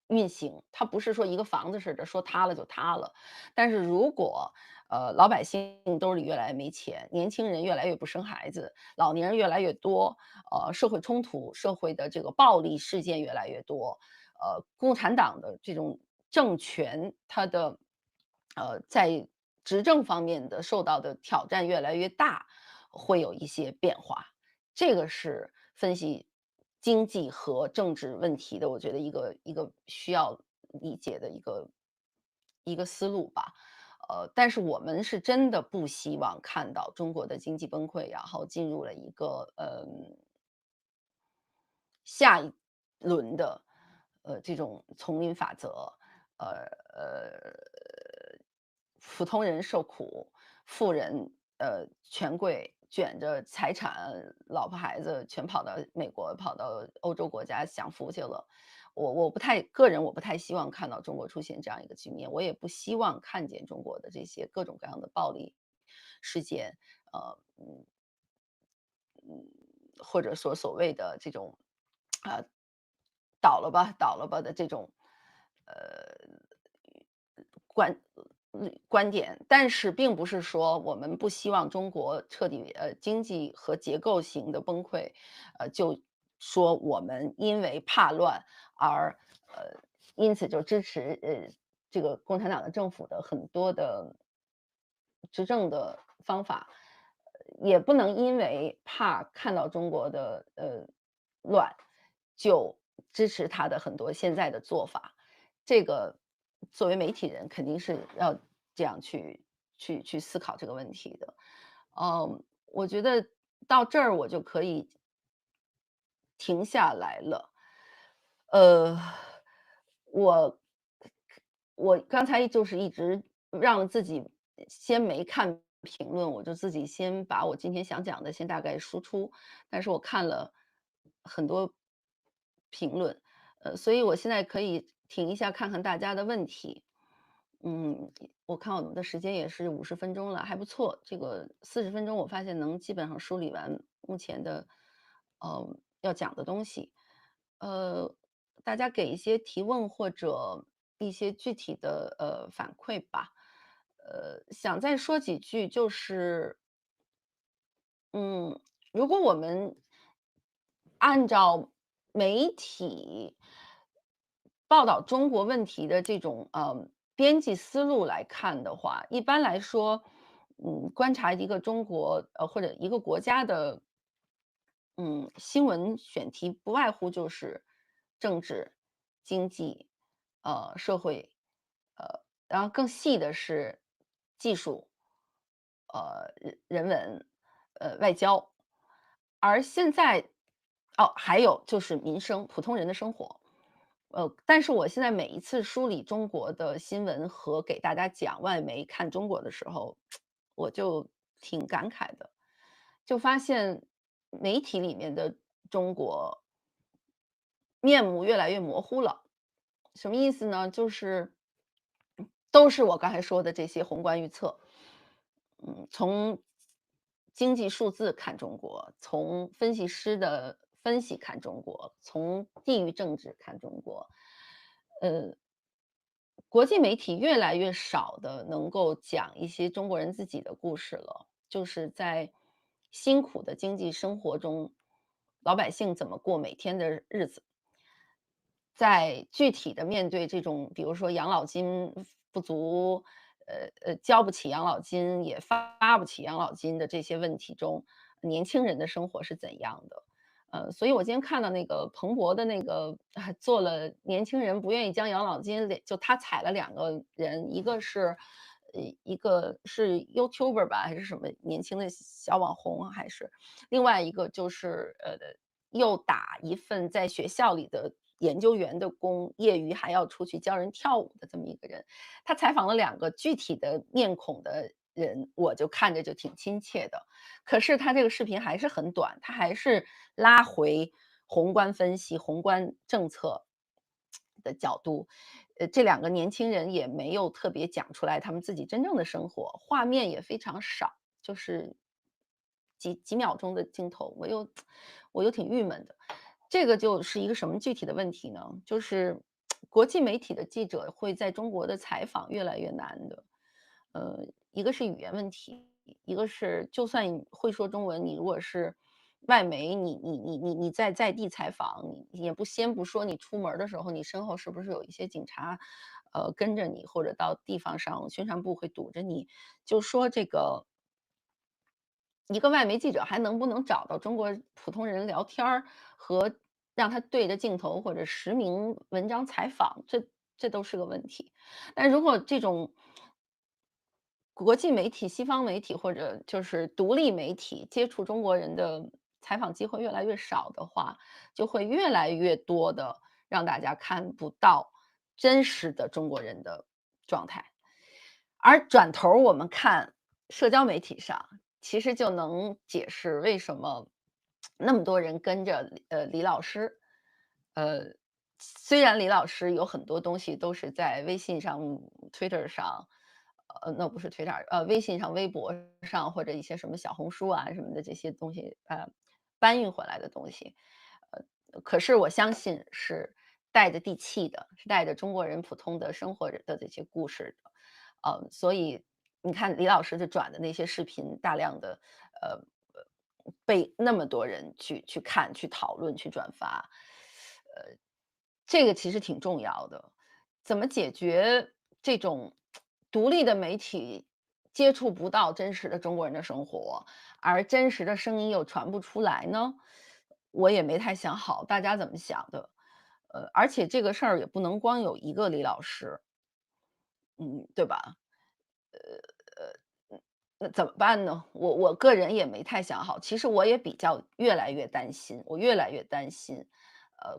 [SPEAKER 1] 运行。它不是说一个房子似的，说塌了就塌了。但是如果老百姓兜里越来越没钱，年轻人越来越不生孩子，老年人越来越多，社会冲突、社会的这个暴力事件越来越多，共产党的这种政权，它的在执政方面的受到的挑战越来越大，会有一些变化。这个是分析经济和政治问题的，我觉得一个需要理解的一个思路吧。但是我们是真的不希望看到中国的经济崩溃，然后进入了一个下一轮的这种丛林法则，呃普通人受苦，富人权贵卷着财产，老婆孩子全跑到美国、跑到欧洲国家享福去了。我不太希望看到中国出现这样一个局面，我也不希望看见中国的这些各种各样的暴力事件，呃，或者说所谓的这种，啊，倒了吧，倒了吧的这种，呃，观观点。但是并不是说我们不希望中国彻底经济和结构型的崩溃，就说我们因为怕乱而因此就支持这个共产党的政府的很多的执政的方法，也不能因为怕看到中国的乱，就支持他的很多现在的做法。这个作为媒体人肯定是要这样去思考这个问题的。我觉得到这儿我就可以停下来了。呃，我我刚才就是一直让自己先没看评论，我就自己先把我今天想讲的先大概输出，但是我看了很多评论，所以我现在可以停一下看看大家的问题。嗯，我看我们的时间也是50分钟了，还不错。这个40分钟我发现能基本上梳理完目前的，要讲的东西。呃，大家给一些提问或者一些具体的，反馈吧。想再说几句就是，嗯，如果我们按照媒体报道中国问题的这种编辑思路来看的话，一般来说，观察一个中国或者一个国家的新闻选题，不外乎就是政治、经济、社会，然后更细的是技术，人文，外交。而现在还有就是民生，普通人的生活。但是我现在每一次梳理中国的新闻和给大家讲外媒看中国的时候，我就挺感慨的，就发现媒体里面的中国面目越来越模糊了。什么意思呢？就是都是我刚才说的这些宏观预测。从经济数字看中国，从分析师的分析看中国，从地域政治看中国。呃，国际媒体越来越少的能够讲一些中国人自己的故事了，就是在辛苦的经济生活中，老百姓怎么过每天的日子。在具体的面对这种比如说养老金不足，交不起养老金，也发不起养老金的这些问题中，年轻人的生活是怎样的？所以我今天看到那个彭博的那个做了年轻人不愿意交养老金，就他踩了2个人，一个是 YouTuber 吧，还是什么年轻的小网红啊，还是另外一个就是又打一份在学校里的研究员的工，业余还要出去教人跳舞的这么一个人。他采访了2个具体的面孔的人，我就看着就挺亲切的。可是他这个视频还是很短，他还是拉回宏观分析、宏观政策的角度。这两个年轻人也没有特别讲出来他们自己真正的生活，画面也非常少，就是几秒钟的镜头，我又挺郁闷的。这个就是一个什么具体的问题呢？就是国际媒体的记者会在中国的采访越来越难的。一个是语言问题，一个是就算你会说中文，你如果是外媒，你在地采访，你也先不说你出门儿的时候，你身后是不是有一些警察，跟着你，或者到地方上宣传部会堵着你，就说这个一个外媒记者还能不能找到中国普通人聊天儿，和让他对着镜头或者实名文章采访，这都是个问题。但如果这种国际媒体、西方媒体或者就是独立媒体接触中国人的采访机会越来越少的话，就会越来越多的让大家看不到真实的中国人的状态。而转头儿我们看社交媒体上，其实就能解释为什么那么多人跟着李老师。呃，虽然李老师有很多东西都是在微信上、Twitter 上，那不是 Twitter，微信上、微博上或者一些什么小红书啊什么的这些东西，搬运回来的东西，可是我相信是带着地气的，是带着中国人普通的生活的这些故事的。所以你看李老师就转的那些视频，大量的呃被那么多人去看、去讨论、去转发。这个其实挺重要的。怎么解决这种独立的媒体接触不到真实的中国人的生活，而真实的声音又传不出来呢？我也没太想好，大家怎么想的？而且这个事儿也不能光有一个李老师，对吧？那怎么办呢？我个人也没太想好。其实我也越来越担心，我越来越担心，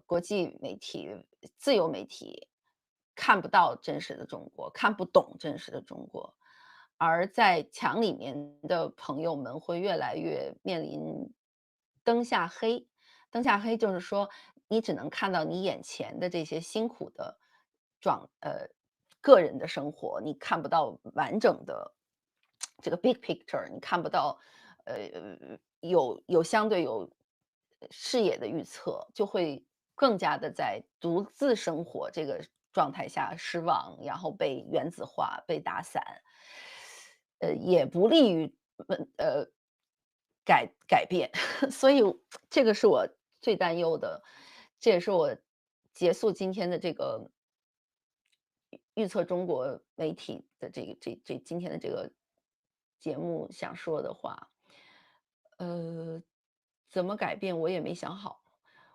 [SPEAKER 1] 国际媒体、自由媒体看不到真实的中国，看不懂真实的中国，而在墙里面的朋友们会越来越面临灯下黑。灯下黑就是说，你只能看到你眼前的这些辛苦的个人的生活，你看不到完整的这个 big picture，你看不到相对有视野的预测，就会更加的在独自生活这个状态下失望，然后被原子化、被打散，也不利于改变。所以这个是我最担忧的，这也是我结束今天的这个预测中国媒体的今天的这个节目想说的话。呃，怎么改变我也没想好，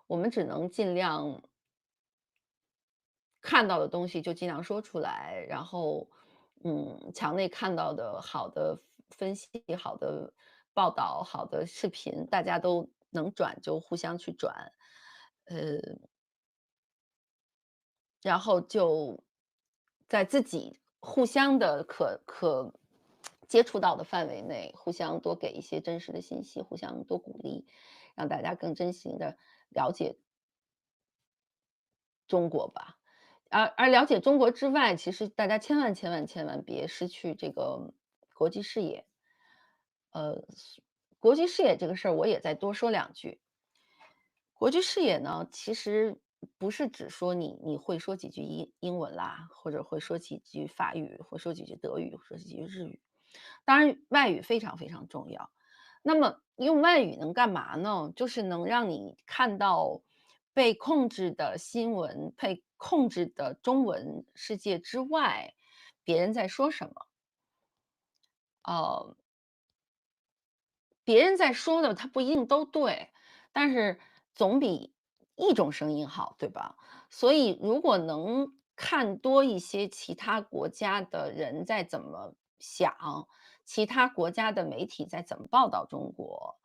[SPEAKER 1] 我们只能尽量看到的东西就尽量说出来，然后，墙内看到的好的分析、好的报道、好的视频，大家都能转就互相去转。呃，然后就在自己互相的可接触到的范围内，互相多给一些真实的信息，互相多鼓励，让大家更真心的了解中国吧。而了解中国之外，其实大家千万千万千万别失去这个国际视野。呃，国际视野这个事儿我也再多说两句。国际视野呢，其实不是只说你会说几句英文啦，或者会说几句法语，会说几句德语，说几句日语。当然，外语非常非常重要。那么用外语能干嘛呢？就是能让你看到被控制的新闻、被控制的中文世界之外，别人在说什么。呃，别人在说的，他不一定都对，但是总比一种声音好，对吧？所以如果能看多一些其他国家的人在怎么想，其他国家的媒体在怎么报道中国，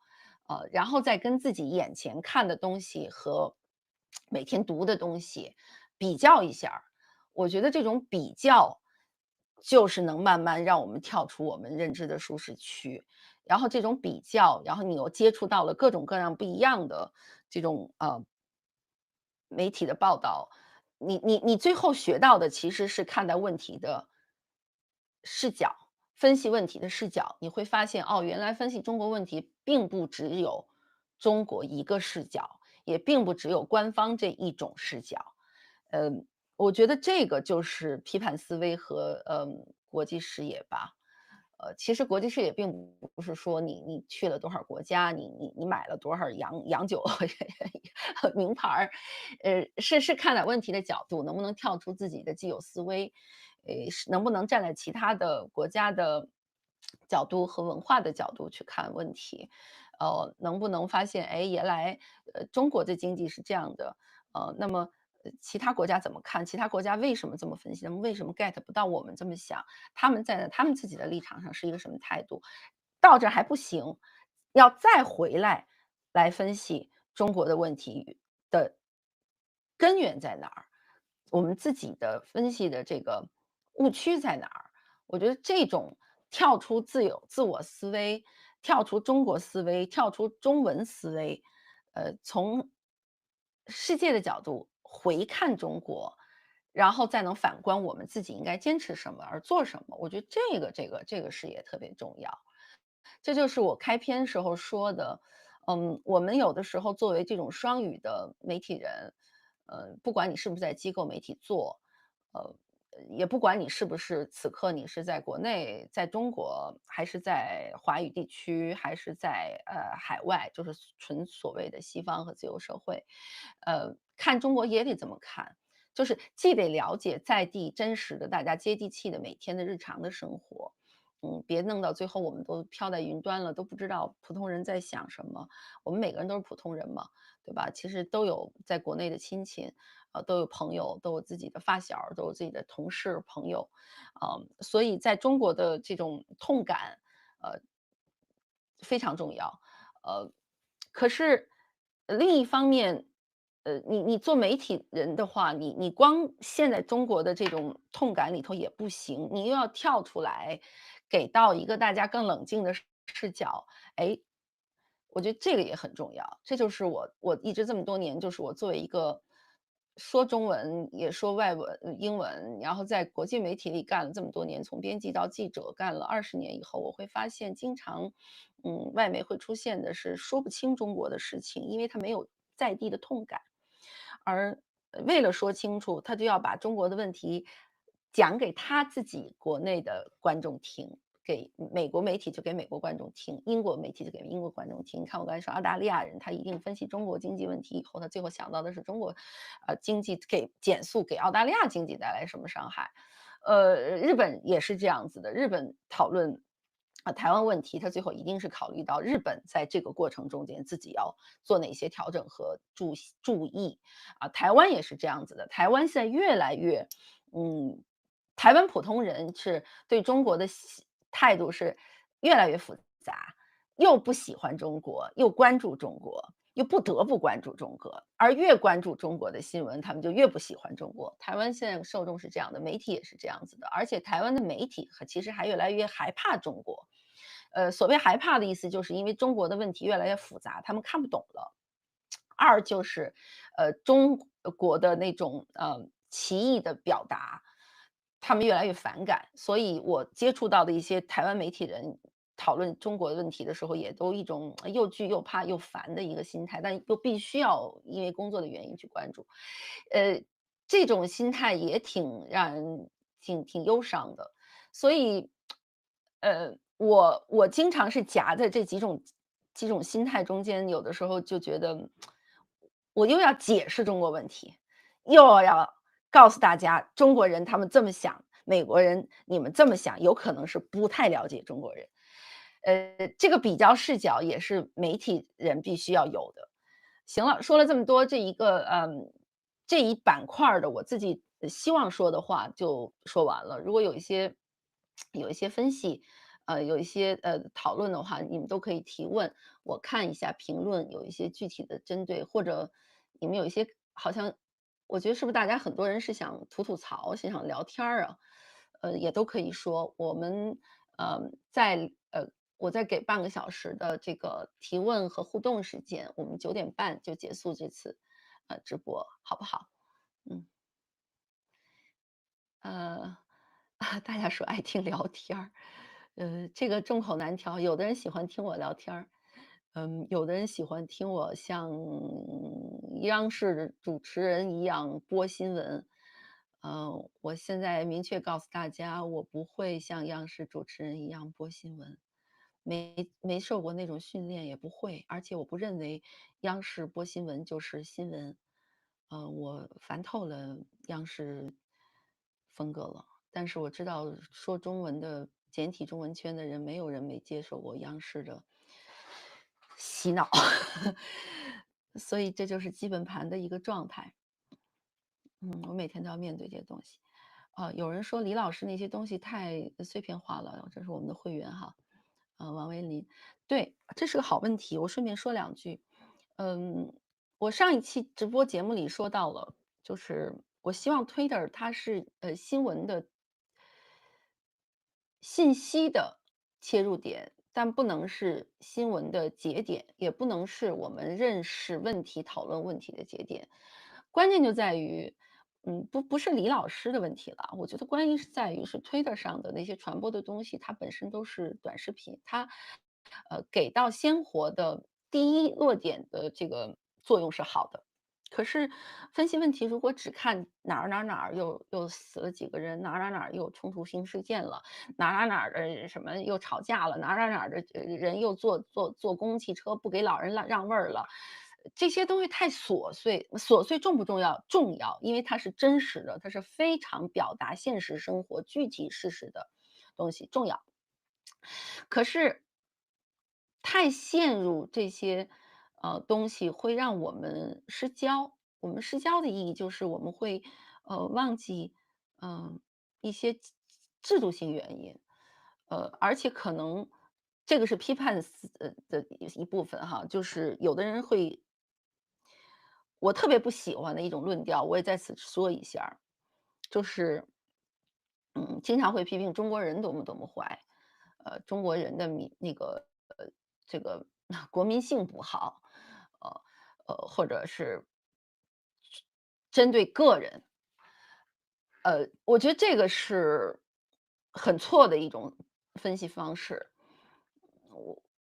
[SPEAKER 1] 然后再跟自己眼前看的东西和每天读的东西比较一下儿，我觉得这种比较就是能慢慢让我们跳出我们认知的舒适区。然后这种比较，然后你又接触到了各种各样不一样的这种媒体的报道，你最后学到的其实是看待问题的视角，分析问题的视角，你会发现，哦，原来分析中国问题并不只有中国一个视角，也并不只有官方这一种视角。我觉得这个就是批判思维和国际视野吧。其实国际视野并不是说你去了多少国家，你买了多少洋酒名牌儿，是看待问题的角度，能不能跳出自己的既有思维，是能不能站在其他的国家的角度和文化的角度去看问题，能不能发现，哎，原来中国的经济是这样的，那么其他国家怎么看？其他国家为什么这么分析？他们为什么 get 不到我们这么想？他们在他们自己的立场上是一个什么态度？到这儿还不行，要再回来分析中国的问题的根源在哪儿？我们自己的分析的这个误区在哪儿？我觉得这种跳出自我思维，跳出中国思维，跳出中文思维，从世界的角度回看中国，然后再能反观我们自己应该坚持什么而做什么。我觉得这个事业特别重要。这就是我开篇时候说的，我们有的时候作为这种双语的媒体人，不管你是不是在机构媒体做，呃，也不管你是不是此刻你是在国内，在中国，还是在华语地区，还是在海外，就是纯所谓的西方和自由社会，看中国也得这么看，就是既得了解在地真实的大家接地气的每天的日常的生活，别弄到最后我们都飘在云端了，都不知道普通人在想什么。我们每个人都是普通人嘛，对吧？其实都有在国内的亲戚，都有朋友，都有自己的发小都有自己的同事朋友，所以在中国的这种痛感，呃，非常重要。呃，可是另一方面，你做媒体人的话，你光陷在中国的这种痛感里头也不行，你又要跳出来，给到一个大家更冷静的视角，哎，我觉得这个也很重要。这就是我一直这么多年，就是我作为一个说中文也说外文英文，然后在国际媒体里干了这么多年，从编辑到记者干了20年以后，我会发现经常，外媒会出现的是说不清中国的事情，因为他没有在地的痛感。而为了说清楚，他就要把中国的问题讲给他自己国内的观众听，给美国媒体就给美国观众听，英国媒体就给英国观众听。你看我刚才说澳大利亚人，他一定分析中国经济问题以后，他最后想到的是中国，经济减速给澳大利亚经济带来什么伤害。日本也是这样子的，日本讨论台湾问题，他最后一定是考虑到日本在这个过程中间自己要做哪些调整和注意。台湾也是这样子的，台湾现在越来越，嗯，台湾普通人是对中国的态度是越来越复杂，又不喜欢中国，又关注中国，又不得不关注中国，而越关注中国的新闻，他们就越不喜欢中国。台湾现在受众是这样的，媒体也是这样子的，而且台湾的媒体其实还越来越害怕中国。所谓害怕的意思，就是因为中国的问题越来越复杂，他们看不懂了。二就是，中国的那种歧义的表达，他们越来越反感。所以我接触到的一些台湾媒体人讨论中国的问题的时候，也都一种又惧又怕又烦的一个心态，但又必须要因为工作的原因去关注。呃，这种心态也挺让人挺忧伤的。所以，我经常是夹在这几种心态中间，有的时候就觉得，我又要解释中国问题，又要告诉大家中国人他们这么想，美国人你们这么想，有可能是不太了解中国人。这个比较视角也是媒体人必须要有的。行了，说了这么多，这一板块儿的我自己希望说的话就说完了。如果有一些分析，有一些讨论的话，你们都可以提问，我看一下评论，有一些具体的针对，或者你们有一些好像，我觉得是不是大家很多人是想吐吐槽，是想聊天儿啊，也都可以说。我再给半个小时的这个提问和互动时间，我们9点半就结束这次。直播，好不好？嗯。呃，大家说爱听聊天儿，这个众口难调。有的人喜欢听我聊天儿，有的人喜欢听我像央视主持人一样播新闻。我现在明确告诉大家，我不会像央视主持人一样播新闻，没受过那种训练，也不会，而且我不认为央视播新闻就是新闻。我烦透了央视风格了。但是我知道说中文的简体中文圈的人，没有人没接受过央视的洗脑，所以这就是基本盘的一个状态。我每天都要面对这些东西。有人说李老师那些东西太碎片化了，这是我们的会员哈。王维林，对，这是个好问题。我顺便说两句。嗯，我上一期直播节目里说到了，就是我希望 Twitter 它是新闻的信息的切入点，但不能是新闻的节点，也不能是我们认识问题、讨论问题的节点。关键就在于，不是李老师的问题了，我觉得关键是在于是 Twitter 上的那些传播的东西，它本身都是短视频，它给到鲜活的第一落点的这个作用是好的。可是分析问题，如果只看哪儿又死了几个人，哪儿又冲突性事件了，哪儿的什么又吵架了，哪儿的人又坐公共汽车不给老人让位儿了，这些东西太琐碎，琐碎重不重要？重要，因为它是真实的，它是非常表达现实生活具体事实的东西，重要。可是太陷入这些东西，会让我们失焦。我们失焦的意义就是我们会忘记一些制度性原因。而且可能这个是批判的一部分哈，就是有的人会，我特别不喜欢的一种论调，我也在此说一下儿，就是经常会批评中国人多么多么坏。中国人的这个国民性不好。呃或者是针对个人。我觉得这个是很错的一种分析方式。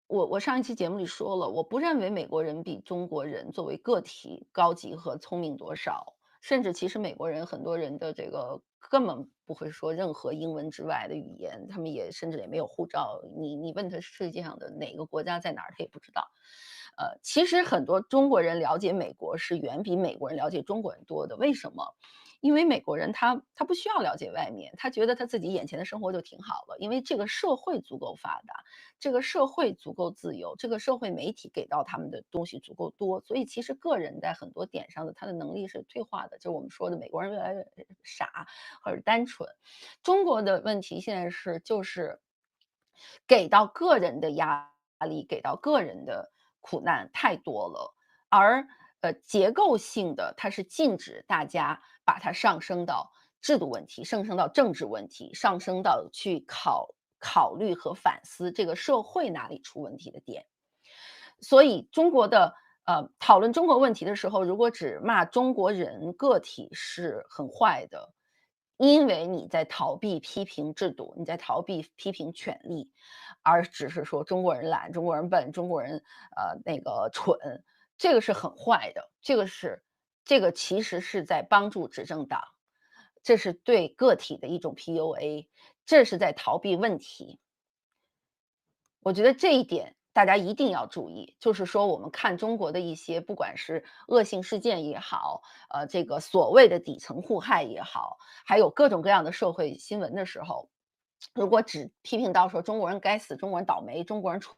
[SPEAKER 1] 我我上一期节目里说了，我不认为美国人比中国人作为个体高级和聪明多少，甚至其实美国人很多人的这个根本不会说任何英文之外的语言，他们也甚至也没有护照。你问他世界上的哪个国家在哪儿，他也不知道。其实很多中国人了解美国是远比美国人了解中国人多的。为什么？因为美国人他不需要了解外面，他觉得他自己眼前的生活就挺好了，因为这个社会足够发达，这个社会足够自由，这个社会媒体给到他们的东西足够多，所以其实个人在很多点上的他的能力是退化的，就我们说的美国人越来越傻或者单纯。中国的问题现在就是给到个人的压力，给到个人的苦难太多了。而结构性的，它是禁止大家把它上升到制度问题，上升到政治问题，上升到去考虑和反思这个社会哪里出问题的点。所以中国的讨论中国问题的时候，如果只骂中国人个体是很坏的，因为你在逃避批评制度，你在逃避批评权利，而只是说中国人懒、中国人笨、中国人那个蠢，这个是很坏的。这个其实是在帮助执政党，这是对个体的一种 PUA，这是在逃避问题。我觉得这一点大家一定要注意，就是说我们看中国的一些不管是恶性事件也好，这个所谓的底层互害也好，还有各种各样的社会新闻的时候，如果只批评到说中国人该死，中国人倒霉，中国人蠢，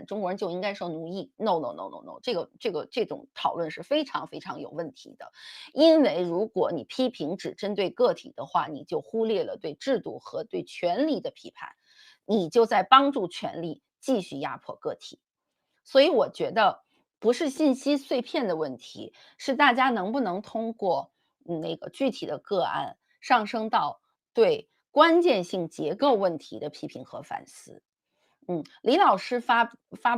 [SPEAKER 1] 中国人就应该受奴役，no no no no no，这种讨论是非常非常有问题的。因为如果你批评只针对个体的话，你就忽略了对制度和对权力的批判。你就在帮助权力继续压迫个体。所以我觉得不是信息碎片的问题，是大家能不能通过那个具体的个案上升到对关键性结构问题的批评和反思。李老师发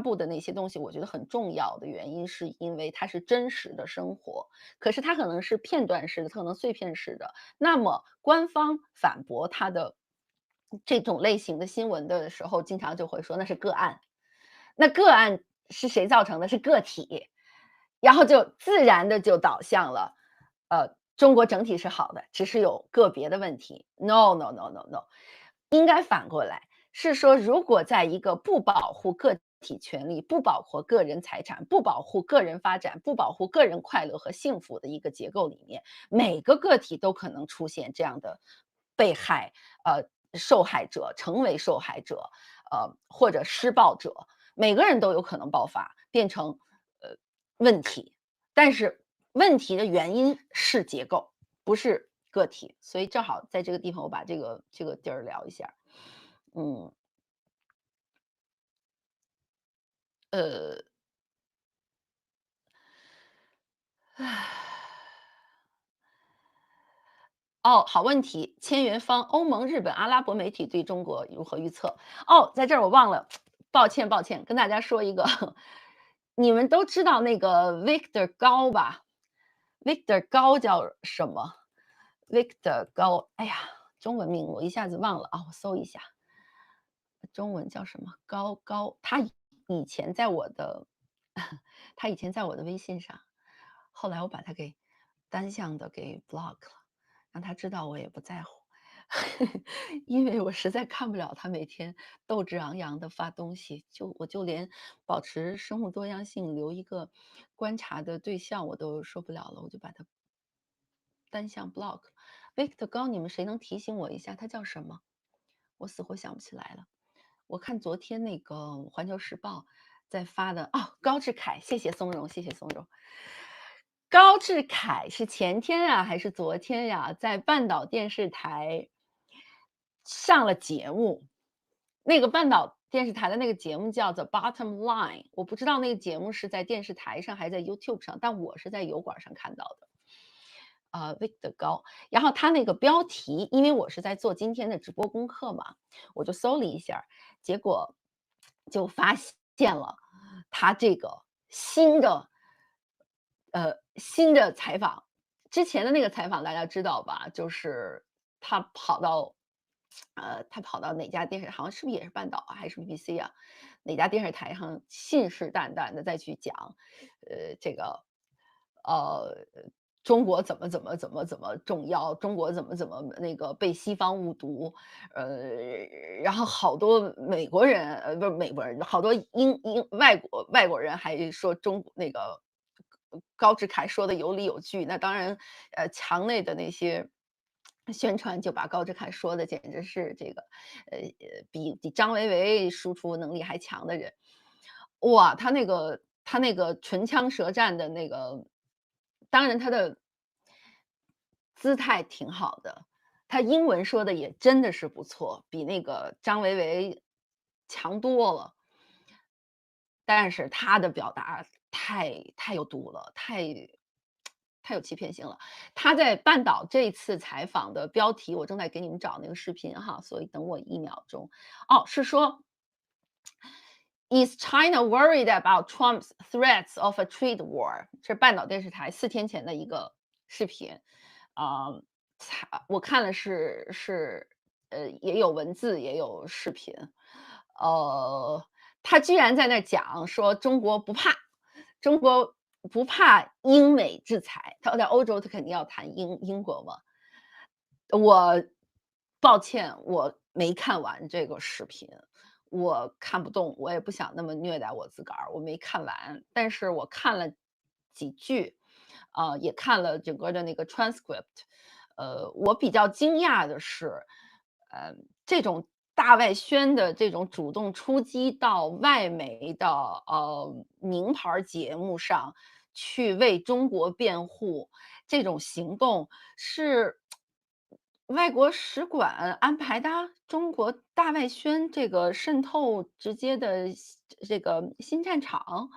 [SPEAKER 1] 布的那些东西，我觉得很重要的原因是因为它是真实的生活，可是它可能是片段式的，它可能碎片式的。那么官方反驳他的这种类型的新闻的时候，经常就会说那是个案，那个案是谁造成的？是个体，然后就自然的就导向了，中国整体是好的，只是有个别的问题。No no no no no，应该反过来，是说如果在一个不保护个体权利、不保护个人财产、不保护个人发展、不保护个人快乐和幸福的一个结构里面，每个个体都可能出现这样的被害，受害者成为受害者，或者施暴者，每个人都有可能爆发，变成问题。但是问题的原因是结构，不是个体，所以正好在这个地方我把这个地儿聊一下。嗯，呃，哦，好问题。千元方，欧盟、日本、阿拉伯媒体对中国如何预测？哦，在这儿我忘了，抱歉抱歉，跟大家说一个，你们都知道那个 Victor 高吧？Victor 高叫什么？Victor 高，哎呀，中文名我一下子忘了啊，我搜一下，中文叫什么？高，他以前在我的，他以前在我的微信上，后来我把他给单向的给 block 了。让他知道我也不在乎。因为我实在看不了他每天斗志昂扬的发东西，我就连保持生物多样性，留一个观察的对象我都受不了了，我就把他单向 block。Victor 高，你们谁能提醒我一下，他叫什么？我死活想不起来了。我看昨天那个《环球时报》在发的，哦，高志凯，谢谢松茸，谢谢松茸。高志凯是前天啊还是昨天呀，在半岛电视台上了节目。那个半岛电视台的那个节目叫做《Bottom Line》，我不知道那个节目是在电视台上还是在 YouTube 上，但我是在油管上看到的。Victor 高，然后他那个标题，因为我是在做今天的直播功课嘛，我就搜了一下儿结果就发现了他这个新的采访。之前的那个采访大家知道吧？就是他跑到他跑到哪家电视好像是不是也是半岛啊，还是 BBC 啊？哪家电视台上信誓旦旦的再去讲，这个，呃，中国怎么重要，中国怎么那个被西方误读，呃，然后好多美国人，不是美国人，好多外国人还说那个高志凯说的有理有据，那当然，墙内的那些宣传就把高志凯说的简直是这个，比张维为输出能力还强的人。哇，他那个唇枪舌战的那个，当然他的姿态挺好的，他英文说的也真的是不错，比那个张维为强多了。但是他的表达太有毒了，太有欺骗性了。他在半岛这次采访的标题，我正在给你们找那个视频哈，所以等我1秒钟。哦，是说 "Is China worried about Trump's threats of a trade war?" 这是半岛电视台4天前的一个视频。啊，我看了也有文字也有视频。呃，他居然在那讲说中国不怕，中国不怕英美制裁，他在欧洲他肯定要谈英国嘛。我抱歉，我没看完这个视频，我看不懂，我也不想那么虐待我自个儿，我没看完。但是我看了几句，也看了整个的那个 transcript。我比较惊讶的是，这种大外宣的这种主动出击到外媒的名牌儿节目上去为中国辩护，这种行动是外国使馆安排的中国大外宣这个渗透直接的这个新战场，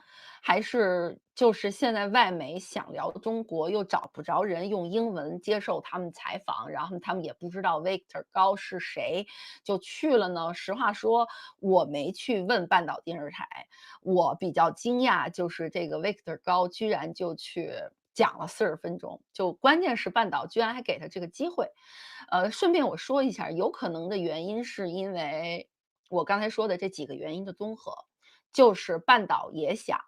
[SPEAKER 1] 还是就是现在外媒想聊中国又找不着人用英文接受他们采访，然后他们也不知道 Victor 高是谁，就去了呢？实话说，我没去问半岛电视台，我比较惊讶，就是这个 Victor 高居然就去讲了40分钟，就关键是半岛居然还给他这个机会。顺便我说一下有可能的原因是因为我刚才说的这几个原因的综合，就是半岛也想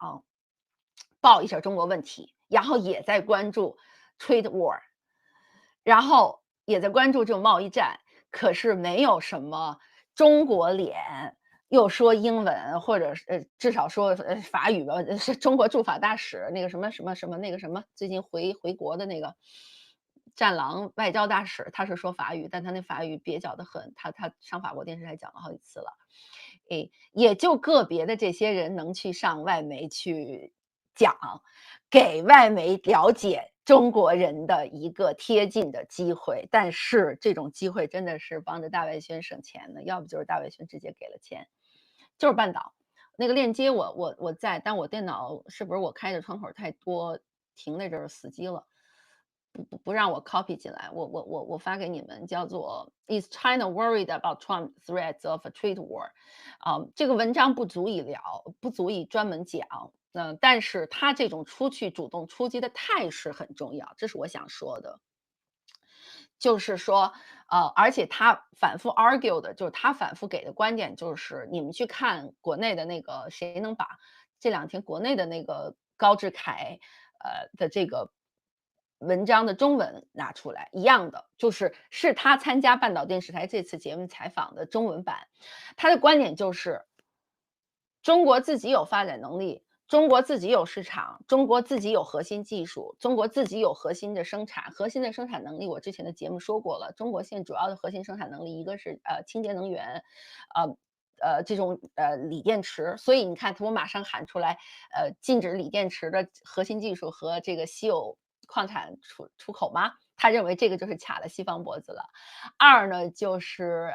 [SPEAKER 1] 报一下中国问题，然后也在关注 trade war，然后也在关注这种贸易战，可是没有什么中国脸，又说英文，或者是至少说法语吧，是中国驻法大使那个什么什么什么那个什么，最近回国的那个战狼外交大使，他是说法语，但他那法语蹩脚的很，他上法国电视台讲了好几次了。也就个别的这些人能去上外媒去讲，给外媒了解中国人的一个贴近的机会，但是这种机会真的是帮着大外宣省钱的，要不就是大外宣直接给了钱。就是半岛，那个链接我在，但我电脑是不是我开的窗口太多，停在这儿死机了，不让我 copy 进来，我发给你们，叫做 "Is China worried about Trump threats of a trade war?" 这个文章不足以聊，不足以专门讲。但是他这种出去主动出击的态势很重要，这是我想说的。就是说，而且他反复 argue 的，就是他反复给的观点就是，你们去看国内的那个，谁能把这两天国内的那个高志凯，的这个文章的中文拿出来，一样的，是他参加半岛电视台这次节目采访的中文版。他的观点就是中国自己有发展能力，中国自己有市场，中国自己有核心技术，中国自己有核心的生产。核心的生产能力，我之前的节目说过了，中国现在主要的核心生产能力，一个是清洁能源，呃这种锂电池。所以你看，我马上喊出来，禁止锂电池的核心技术和这个稀有矿产出口吗？他认为这个就是卡了西方脖子了。二呢，就是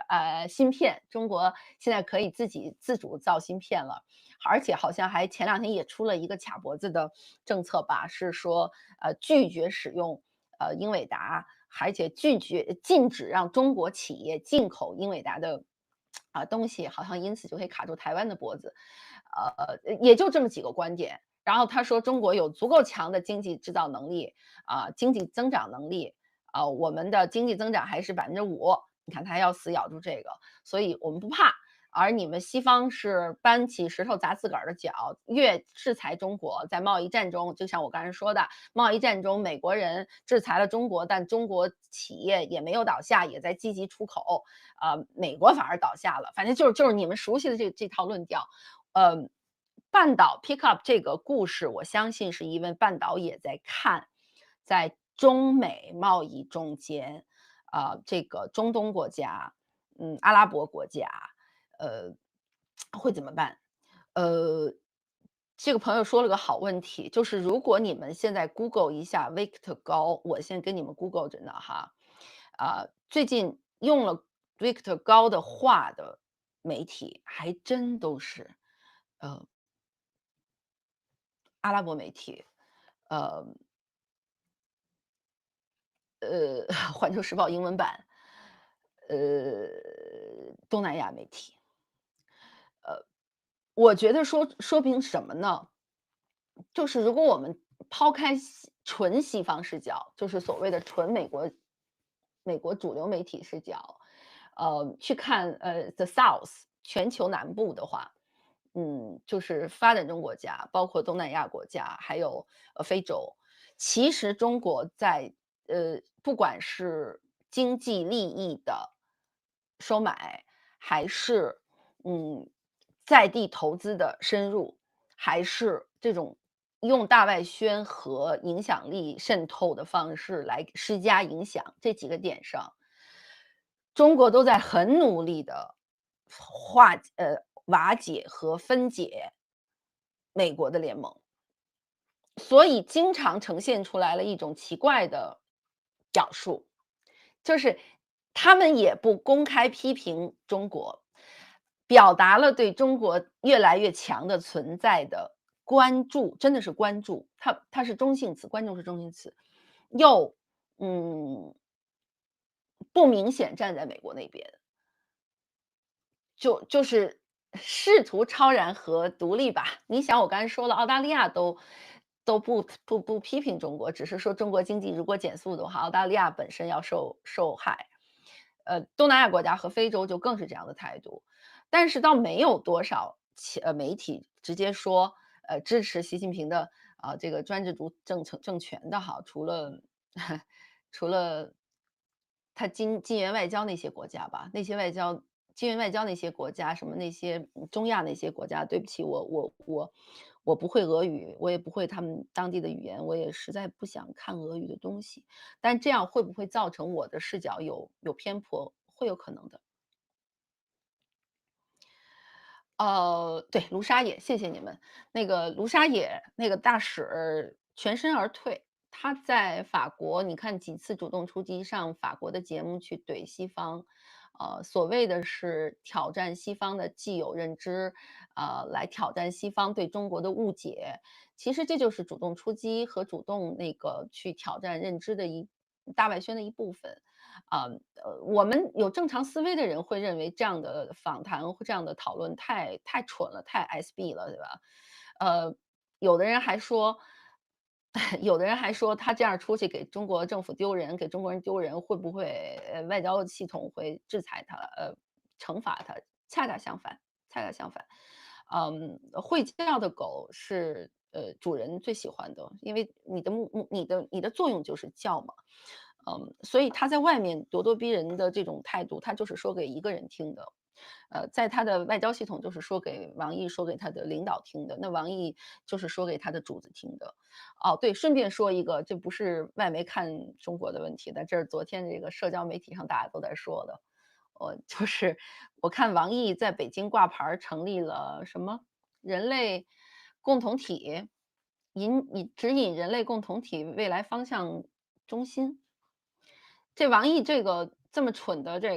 [SPEAKER 1] 芯片，中国现在可以自己自主造芯片了，而且好像还前两天也出了一个卡脖子的政策吧，是说拒绝使用英伟达，而且禁止让中国企业进口英伟达的东西，好像因此就可以卡住台湾的脖子。也就这么几个观点。然后他说中国有足够强的经济制造能力，经济增长能力，我们的经济增长还是5%，你看他还要死咬住这个，所以我们不怕。而你们西方是搬起石头砸自个儿的脚，越制裁中国，在贸易战中，就像我刚才说的，贸易战中美国人制裁了中国，但中国企业也没有倒下，也在积极出口，美国反而倒下了。反正就是你们熟悉的这套论调。呃，半岛 pick up 这个故事，我相信是因为半岛也在看，在中美贸易中间，这个中东国家，阿拉伯国家，呃，会怎么办？呃，这个朋友说了个好问题，就是如果你们现在 Google 一下 Victor 高，我先跟你们 Google 着呢哈，最近用了 Victor 高的话的媒体，还真都是，呃，阿拉伯媒体，呃环球时报英文版，东南亚媒体。我觉得说明什么呢？就是如果我们抛开纯西方视角，就是所谓的纯美国主流媒体视角，去看The South 全球南部的话，就是发展中国家，包括东南亚国家，还有非洲，其实中国在不管是经济利益的收买，还是嗯在地投资的深入，还是这种用大外宣和影响力渗透的方式来施加影响，这几个点上，中国都在很努力的瓦解和分解美国的联盟。所以经常呈现出来了一种奇怪的表述，就是他们也不公开批评中国，表达了对中国越来越强的存在的关注，真的是关注，它是中性词，关注是中性词，又嗯不明显站在美国那边，就是试图超然和独立吧。你想我刚才说了，澳大利亚都不批评中国，只是说中国经济如果减速的话，澳大利亚本身要受害。东南亚国家和非洲就更是这样的态度。但是倒没有多少媒体直接说，支持习近平的这个专制政权的哈，除了除了他金元外交那些国家吧，那些金元外交那些国家，什么那些中亚那些国家，对不起，我不会俄语，我也不会他们当地的语言，我也实在不想看俄语的东西。但这样会不会造成我的视角有偏颇？会有可能的。对，卢沙野，谢谢你们。那个卢沙野那个大使全身而退，他在法国，你看几次主动出击上法国的节目去怼西方，所谓的是挑战西方的既有认知，来挑战西方对中国的误解。其实这就是主动出击和主动那个去挑战认知的大外宣的一部分。啊，我们有正常思维的人会认为这样的访谈或这样的讨论太蠢了，太 SB 了，对吧？呃，有的人还说，有的人还说他这样出去给中国政府丢人，给中国人丢人，会不会外交系统会制裁他，惩罚他？恰恰相反，恰恰相反。会叫的狗是主人最喜欢的，因为你的作用就是叫嘛。所以他在外面咄咄逼人的这种态度，他就是说给一个人听的。在他的外交系统就是说给王毅说给他的领导听的，那王毅就是说给他的主子听的。哦，对，顺便说一个，这不是外媒看中国的问题的，这是昨天这个社交媒体上大家都在说的。就是我看王毅在北京挂牌儿成立了什么人类共同体，指引人类共同体未来方向中心。这王毅这么蠢的这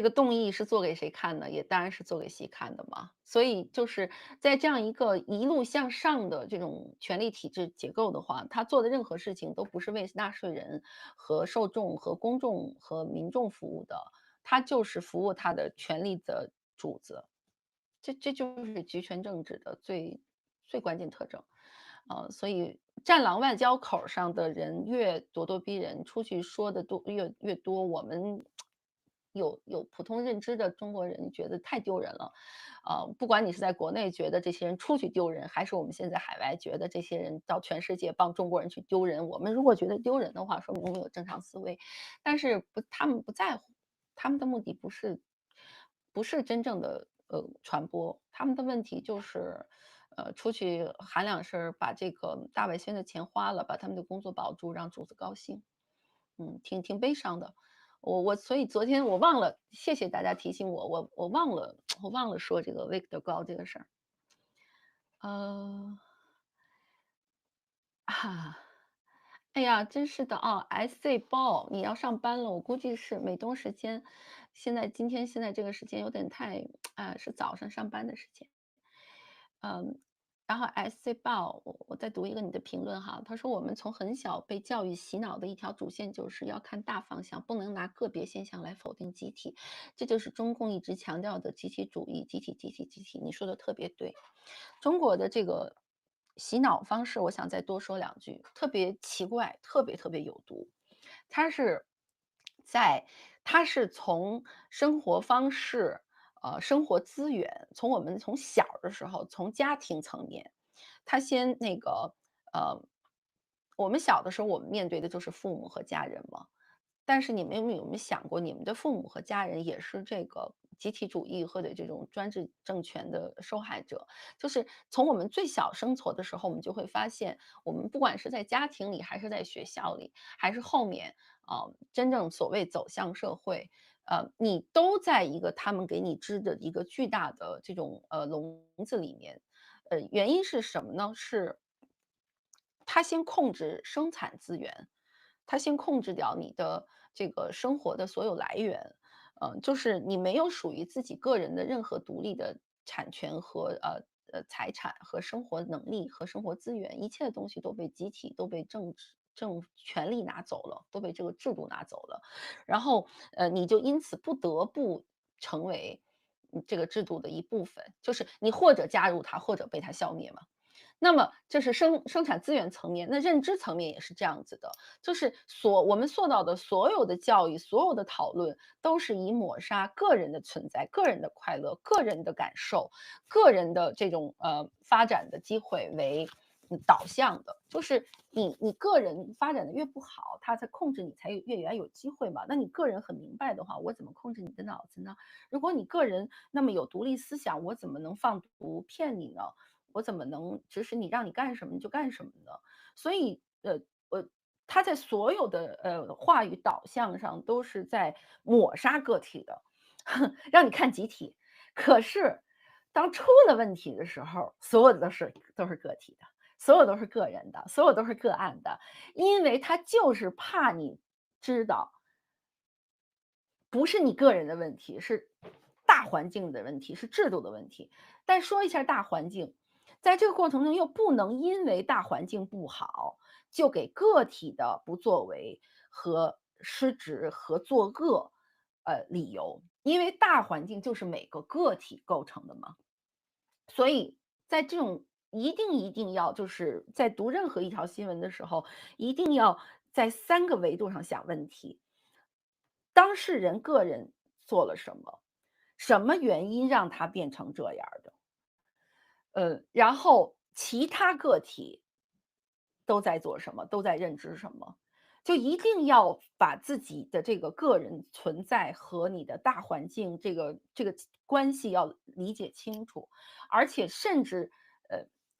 [SPEAKER 1] 个动议是做给谁看的？也当然是做给习看的嘛。所以就是在这样一个一路向上的这种权力体制结构的话，他做的任何事情都不是为纳税人和受众和公众和民众服务的，他就是服务他的权力的主子。这就是集权政治的最关键特征。所以战狼外交口儿上的人越咄咄逼人，出去说的越多，我们有普通认知的中国人觉得太丢人了。不管你是在国内觉得这些人出去丢人，还是我们现在海外觉得这些人到全世界帮中国人去丢人，我们如果觉得丢人的话，说明我们有正常思维。但是他们不在乎，他们的目的不是真正的传播，他们的问题就是出去喊两声儿，把这个大外宣的钱花了，把他们的工作保住，让主子高兴。挺悲伤的。所以昨天我忘了，谢谢大家提醒我，我忘了说这个 Victor 高这个事儿。呃，啊，哎呀，真是的啊！SZ 报，你要上班了，我估计是美东时间，今天这个时间有点太，是早上上班的时间。嗯，然后 SC 报，我再读一个你的评论哈，他说我们从很小被教育洗脑的一条主线就是要看大方向，不能拿个别现象来否定集体，这就是中共一直强调的集体主义，集体，集体，集体。你说的特别对，中国的这个洗脑方式，我想再多说两句，特别奇怪，特别有毒。它是在它是从生活方式生活资源，从小儿的时候，从家庭层面，他先那个呃，我们小的时候，我们面对的就是父母和家人嘛。但是你们有没有想过，你们的父母和家人也是这个集体主义或者这种专制政权的受害者？就是从我们最小生存的时候，我们就会发现，我们不管是在家庭里，还是在学校里，还是后面真正所谓走向社会，你都在一个他们给你织的一个巨大的这种笼子里面。原因是什么呢？是他先控制生产资源，他先控制掉你的。这个生活的所有来源。就是你没有属于自己个人的任何独立的产权和财产和生活能力和生活资源，一切的东西都被集体、都被政权力拿走了，都被这个制度拿走了。然后你就因此不得不成为这个制度的一部分，就是你或者加入它，或者被它消灭嘛。那么这是生产资源层面，那认知层面也是这样子的，就是我们受到的所有的教育，所有的讨论，都是以抹杀个人的存在、个人的快乐、个人的感受、个人的这种发展的机会为导向的。就是你个人发展的越不好，他才控制你才越来有机会嘛。那你个人很明白的话，我怎么控制你的脑子呢？如果你个人那么有独立思想，我怎么能放毒骗你呢？我怎么能指使你让你干什么你就干什么呢？所以，他在所有的话语导向上都是在抹杀个体的，让你看集体。可是，当出了问题的时候，所有的都是个体的，所有都是个人的，所有都是个案的，因为他就是怕你知道不是你个人的问题，是大环境的问题，是制度的问题。但说一下大环境，在这个过程中又不能因为大环境不好，就给个体的不作为和失职和作恶，理由，因为大环境就是每个个体构成的嘛。所以在这种一定要就是在读任何一条新闻的时候，一定要在3个维度上想问题。当事人个人做了什么？什么原因让他变成这样儿的？然后其他个体都在做什么？都在认知什么？就一定要把自己的这个个人存在和你的大环境这个关系要理解清楚，而且甚至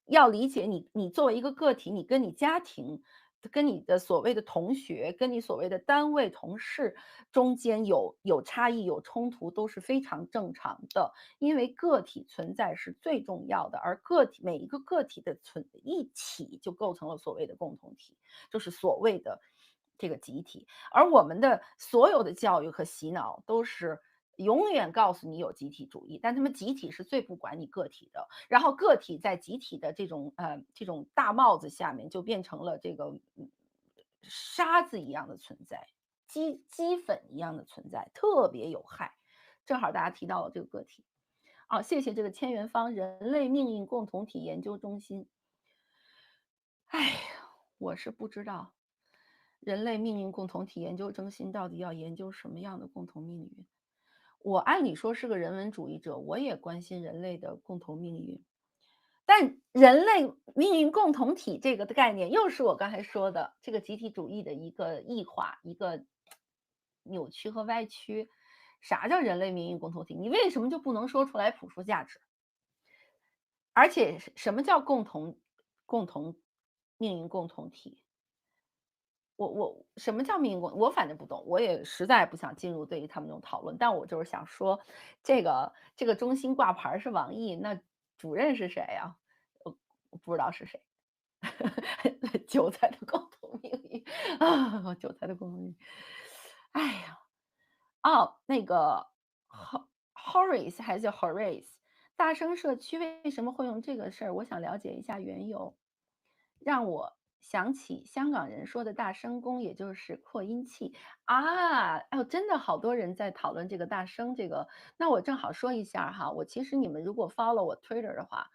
[SPEAKER 1] 要理解你作为一个个体，你跟你家庭、跟你的所谓的同学、跟你所谓的单位同事中间有差异、有冲突都是非常正常的。因为个体存在是最重要的，而每一个个体的一起就构成了所谓的共同体，就是所谓的这个集体。而我们的所有的教育和洗脑都是永远告诉你有集体主义，但他们集体是最不管你个体的，然后个体在集体的这种大帽子下面就变成了这个沙子一样的存在，鸡粉一样的存在，特别有害。正好大家提到了这个个体。谢谢这个千元方人类命运共同体研究中心。哎呀，我是不知道人类命运共同体研究中心到底要研究什么样的共同命运。我按理说是个人文主义者，我也关心人类的共同命运。但人类命运共同体这个的概念，又是我刚才说的这个集体主义的一个异化、一个扭曲和歪曲。啥叫人类命运共同体？你为什么就不能说出来朴素价值？而且什么叫共同命运共同体？什么叫命运共？我反正不懂，我也实在不想进入对于他们这种讨论。但我就是想说，这个中心挂牌是王毅，那主任是谁呀？我不知道是谁。韭菜的共同命运韭菜的共同命运。哎呀，那个 Horace 还是叫 Horace，大生社区为什么会用这个事儿？我想了解一下缘由。让我想起香港人说的大声公，也就是扩音器真的好多人在讨论这个大声这个，那我正好说一下哈，我其实你们如果 follow 我 Twitter 的话，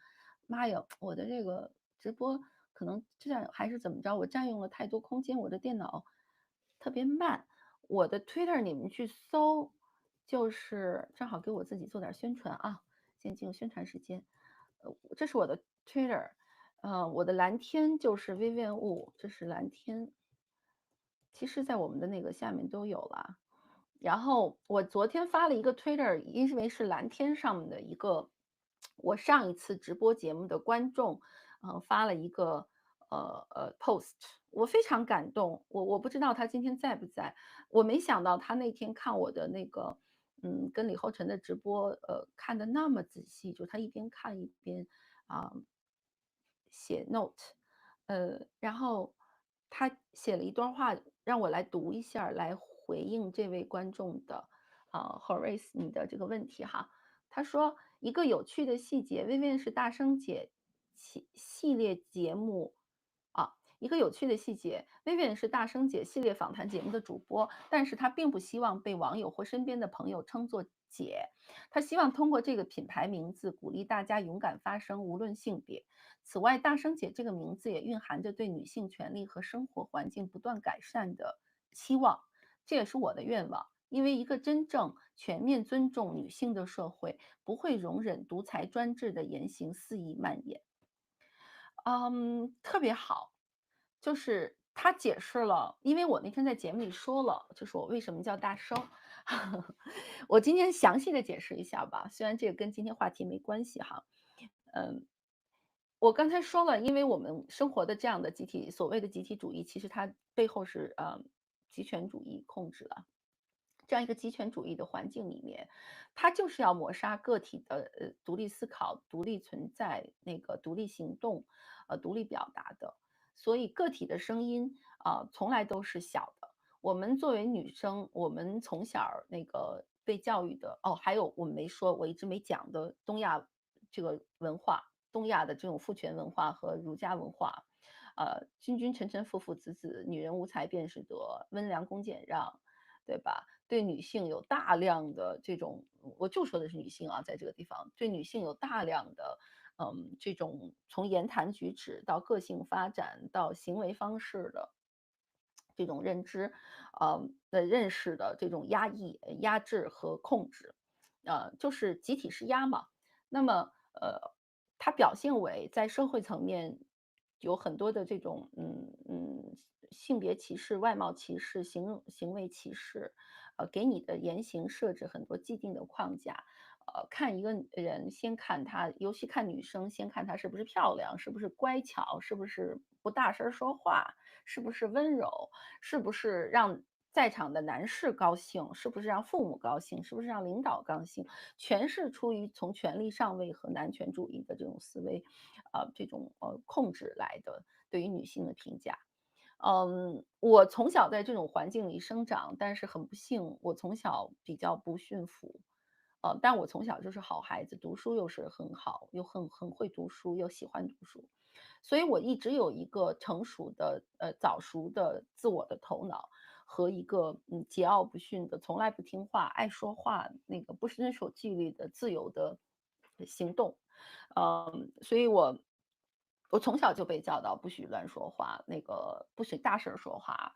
[SPEAKER 1] 妈呀，我的这个直播可能这样还是怎么着，我占用了太多空间，我的电脑特别慢。我的 Twitter 你们去搜，就是正好给我自己做点宣传啊，先进入宣传时间。这是我的 Twitter，我的蓝天就是 Vivian Wu，这是蓝天，其实在我们的那个下面都有了。然后我昨天发了一个 Twitter，因为是蓝天上面的一个我上一次直播节目的观众，发了一个post，我非常感动。我不知道他今天在不在，我没想到他那天看我的那个跟李厚辰的直播，看的那么仔细，就他一边看一边啊、写 note，然后他写了一段话让我来读一下来回应这位观众的Horace 你的这个问题哈。他说一个有趣的细节，微微是大生姐系列节目一个有趣的细节，薇薇是大生姐系列访谈节目的主播，但是她并不希望被网友或身边的朋友称作姐，她希望通过这个品牌名字鼓励大家勇敢发声，无论性别。此外，大生姐这个名字也蕴含着对女性权利和生活环境不断改善的期望，这也是我的愿望。因为一个真正全面尊重女性的社会，不会容忍独裁专制的言行肆意蔓延。特别好。就是他解释了，因为我那天在节目里说了，就是我为什么叫大生。我今天详细的解释一下吧，虽然这个跟今天话题没关系哈。嗯，我刚才说了，因为我们生活的这样的集体所谓的集体主义，其实它背后是极权主义控制了。这样一个极权主义的环境里面，它就是要抹杀个体的独立思考、独立存在、那个独立行动、独立表达的。所以个体的声音从来都是小的。我们作为女生，我们从小那个被教育的还有我们没说，我一直没讲的东亚这个文化，东亚的这种父权文化和儒家文化，君君臣臣父父子子，女人无才便是德，温良恭俭让，对吧？对女性有大量的这种，我就说的是女性啊，在这个地方对女性有大量的，这种从言谈举止到个性发展到行为方式的这种认知，认识的这种压抑、压制和控制，就是集体施压嘛。那么，它表现为在社会层面有很多的这种，性别歧视、外貌歧视、行为歧视，给你的言行设置很多既定的框架。看一个人，先看他，尤其看女生，先看她是不是漂亮，是不是乖巧，是不是不大声说话，是不是温柔，是不是让在场的男士高兴，是不是让父母高兴，是不是让领导高兴，全是出于从权力上位和男权主义的这种思维，这种控制来的对于女性的评价。我从小在这种环境里生长，但是很不幸，我从小比较不驯服。但我从小就是好孩子，读书又是很好，又很会读书，又喜欢读书，所以我一直有一个成熟的早熟的自我的头脑和一个桀骜不驯的、从来不听话、爱说话、那个不遵守纪律的自由的行动。所以我从小就被教导不许乱说话，那个不许大声说话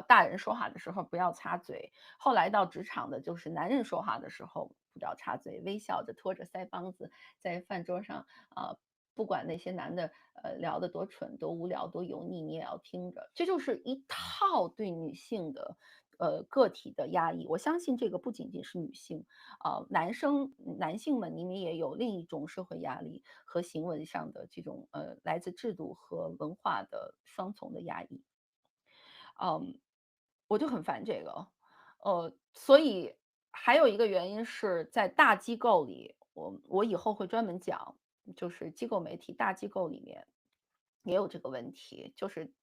[SPEAKER 1] 大人说话的时候不要插嘴。后来到职场的就是男人说话的时候不要插嘴，微笑着拖着腮帮子在饭桌上不管那些男的聊得多蠢、多无聊、多油腻，你也要听着。这就是一套对女性的个体的压抑。我相信这个不仅仅是女性，男性们，你们也有另一种社会压力和行为上的这种来自制度和文化的双重的压抑。嗯，我就很烦这个，所以还有一个原因是在大机构里，我以后会专门讲，就是机构媒体大机构里面也有这个问题，就是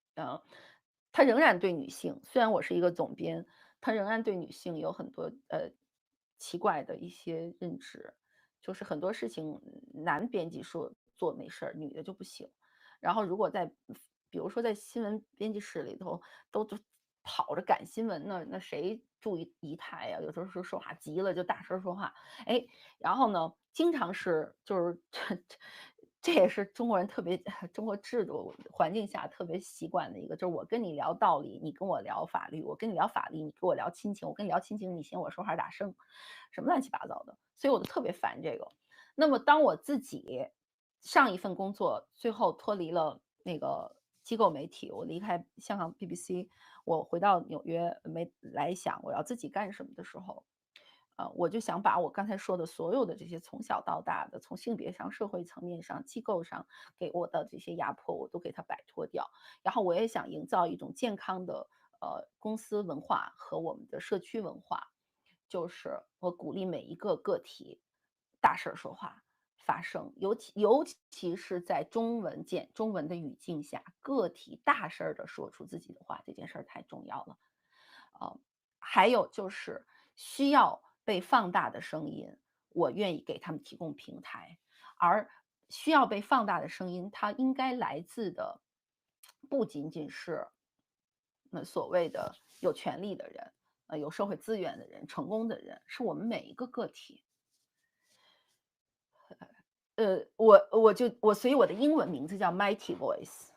[SPEAKER 1] 他仍然对女性，虽然我是一个总编，他仍然对女性有很多奇怪的一些认知，就是很多事情男编辑说做没事儿，女的就不行。然后如果在比如说在新闻编辑室里头，都跑着赶新闻呢，那谁注意仪态呀？有时候说话急了就大声说话，哎，然后呢，经常是就是这也是中国人特别中国制度环境下特别习惯的一个，就是我跟你聊道理，你跟我聊法律；我跟你聊法律，你跟我聊亲情；我跟你聊亲情，你嫌我说话大声，什么乱七八糟的，所以我就特别烦这个。那么当我自己上一份工作，最后脱离了那个机构媒体，我离开香港 BBC，我回到纽约没来想我要自己干什么的时候，我就想把我刚才说的所有的这些从小到大的，从性别上、社会层面上、机构上给我的这些压迫，我都给它摆脱掉。然后我也想营造一种健康的公司文化和我们的社区文化，就是我鼓励每一个个体大声说话。发声，尤其是在中文的语境下，个体大声的说出自己的话，这件事儿太重要了。还有就是需要被放大的声音，我愿意给他们提供平台。而需要被放大的声音，它应该来自的不仅仅是所谓的有权利的人，有社会资源的人，成功的人，是我们每一个个体。所以我的英文名字叫 Mighty Voice，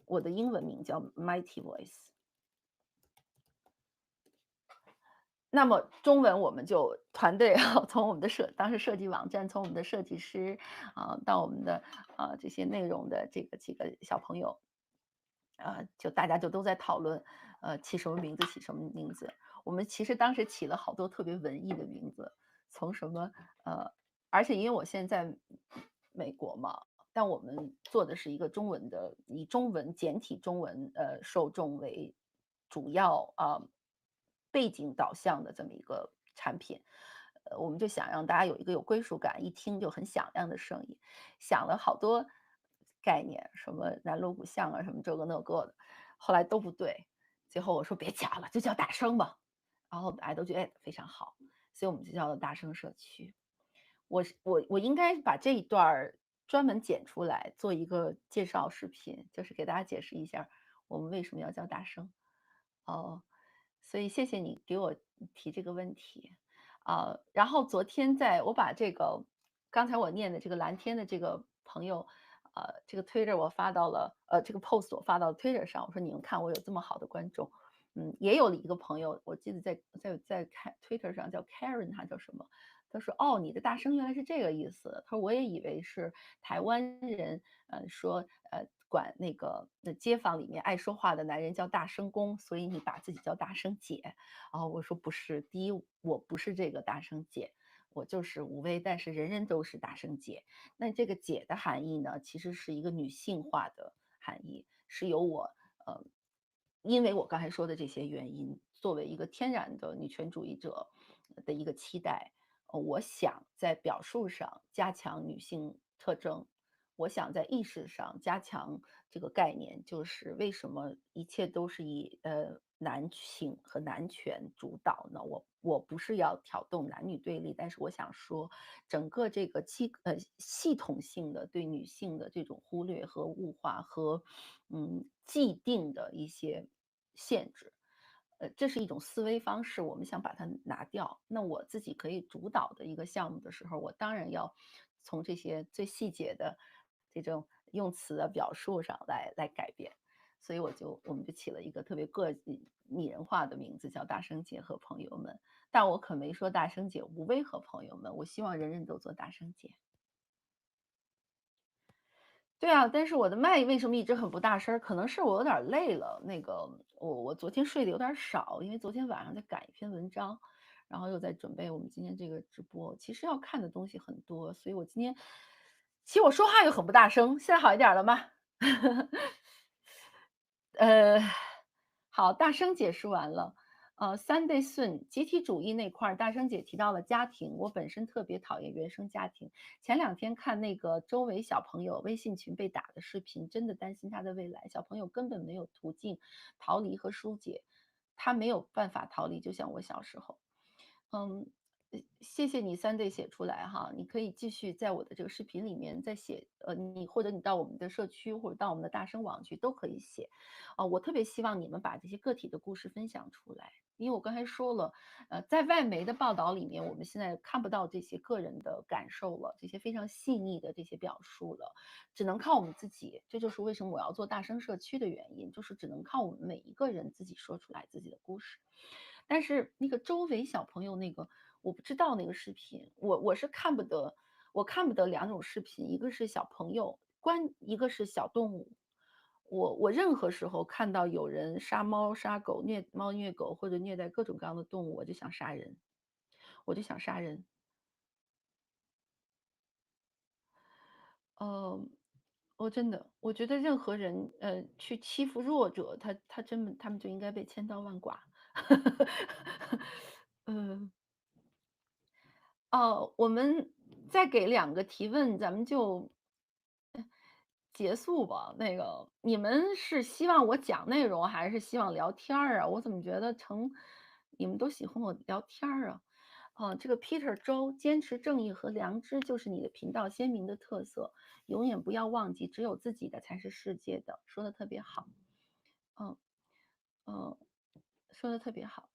[SPEAKER 1] 我的英文名叫 Mighty Voice。那么中文我们就团队啊，从我们的当时设计网站，从我们的设计师到我们的这些内容的这个几个小朋友，就大家就都在讨论，起什么名字，起什么名字。我们其实当时起了好多特别文艺的名字，从什么呃，而且因为我现在在美国嘛，但我们做的是一个中文的，以中文简体中文受众为主要背景导向的这么一个产品。我们就想让大家有一个有归属感，一听就很响亮的声音，想了好多概念，什么南锣鼓巷啊，什么这个那个的，后来都不对。最后我说别假了，就叫大声吧。然后大家都觉得哎非常好，所以我们就叫做大声社区。我应该把这一段儿专门剪出来做一个介绍视频，就是给大家解释一下我们为什么要叫大声。哦，所以谢谢你给我提这个问题。然后昨天我把刚才我念的这个蓝天的这个朋友，这个 Twitter 我发到了，这个 post 我发到 Twitter 上，我说你们看我有这么好的观众。也有一个朋友，我记得在看 Twitter 上叫 Karen，他叫什么？他说：“哦，你的大声原来是这个意思。”他说：“我也以为是台湾人，说管那街坊里面爱说话的男人叫大声公，所以你把自己叫大声姐。”我说：“不是，第一，我不是这个大声姐，我就是无微，但是人人都是大声姐。那这个姐的含义呢，其实是一个女性化的含义，是由我呃，因为我刚才说的这些原因，作为一个天然的女权主义者的一个期待。”我想在表述上加强女性特征，我想在意识上加强这个概念，就是为什么一切都是以男性和男权主导呢？我不是要挑动男女对立，但是我想说，整个这个系统性的对女性的这种忽略和物化和既定的一些限制。这是一种思维方式，我们想把它拿掉。那我自己可以主导的一个项目的时候，我当然要从这些最细节的这种用词的表述上来改变。所以我们就起了一个特别拟人化的名字，叫大声姐和朋友们。但我可没说大声姐无微和朋友们，我希望人人都做大声姐。对啊，但是我的麦为什么一直很不大声儿？可能是我有点儿累了。我昨天睡得有点儿少，因为昨天晚上在赶一篇文章，然后又在准备我们今天这个直播。其实要看的东西很多，所以我今天其实我说话又很不大声，现在好一点儿了吗？呃，好，大声解释完了。Sunday Soon 集体主义那块儿，大声姐提到了家庭。我本身特别讨厌原生家庭。前2天看那个周围小朋友微信群被打的视频，真的担心他的未来。小朋友根本没有途径逃离和疏解，他没有办法逃离，就像我小时候。嗯，谢谢你 Sunday 写出来哈，你可以继续在我的这个视频里面再写，或者你到我们的社区或者到我们的大声网去都可以写。我特别希望你们把这些个体的故事分享出来，因为我刚才说了，在外媒的报道里面，我们现在看不到这些个人的感受了，这些非常细腻的这些表述了，只能靠我们自己。这就是为什么我要做大声社区的原因，就是只能靠我们每一个人自己说出来自己的故事。但是那个周围小朋友我不知道那个视频，我是看不得，我看不得两种视频，一个是小朋友一个是小动物。我任何时候看到有人杀猫杀狗、虐猫虐狗或者虐待各种各样的动物，我就想杀人，我就想杀人。呃，我真的，我觉得任何人去欺负弱者，他们就应该被千刀万剐。嗯。我们再给2个提问，咱们就结束吧。你们是希望我讲内容，还是希望聊天儿啊？我怎么觉得成你们都喜欢我聊天儿啊。这个 Peter 周坚持正义和良知就是你的频道鲜明的特色，永远不要忘记，只有自己的才是世界的，说的特别好。嗯嗯，说的特别好。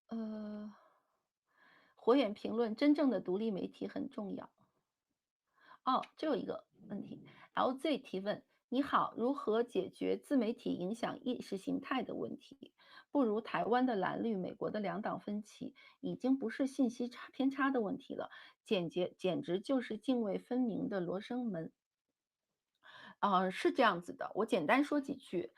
[SPEAKER 1] 呃，火眼评论，真正的独立媒体很重要。哦，这有一个问题，LZ 提问：你好，如何解决自媒体影响意识形态的问题？不如台湾的蓝绿，美国的两党分歧，已经不是信息偏差的问题了，简直就是泾渭分明的罗生门。是这样子的，我简单说几句。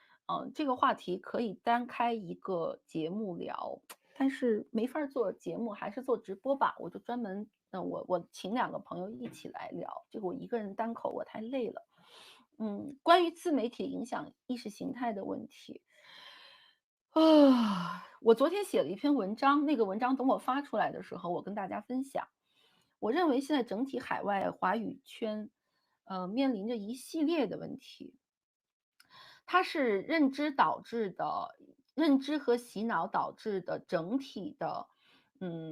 [SPEAKER 1] 这个话题可以单开一个节目聊，但是没法儿做节目，还是做直播吧。我就专门，我请两个朋友一起来聊，这个我一个人单口我太累了。关于自媒体影响意识形态的问题，我昨天写了一篇文章，那个文章等我发出来的时候，我跟大家分享。我认为现在整体海外华语圈，面临着一系列的问题。它是认知导致的，认知和洗脑导致的整体的，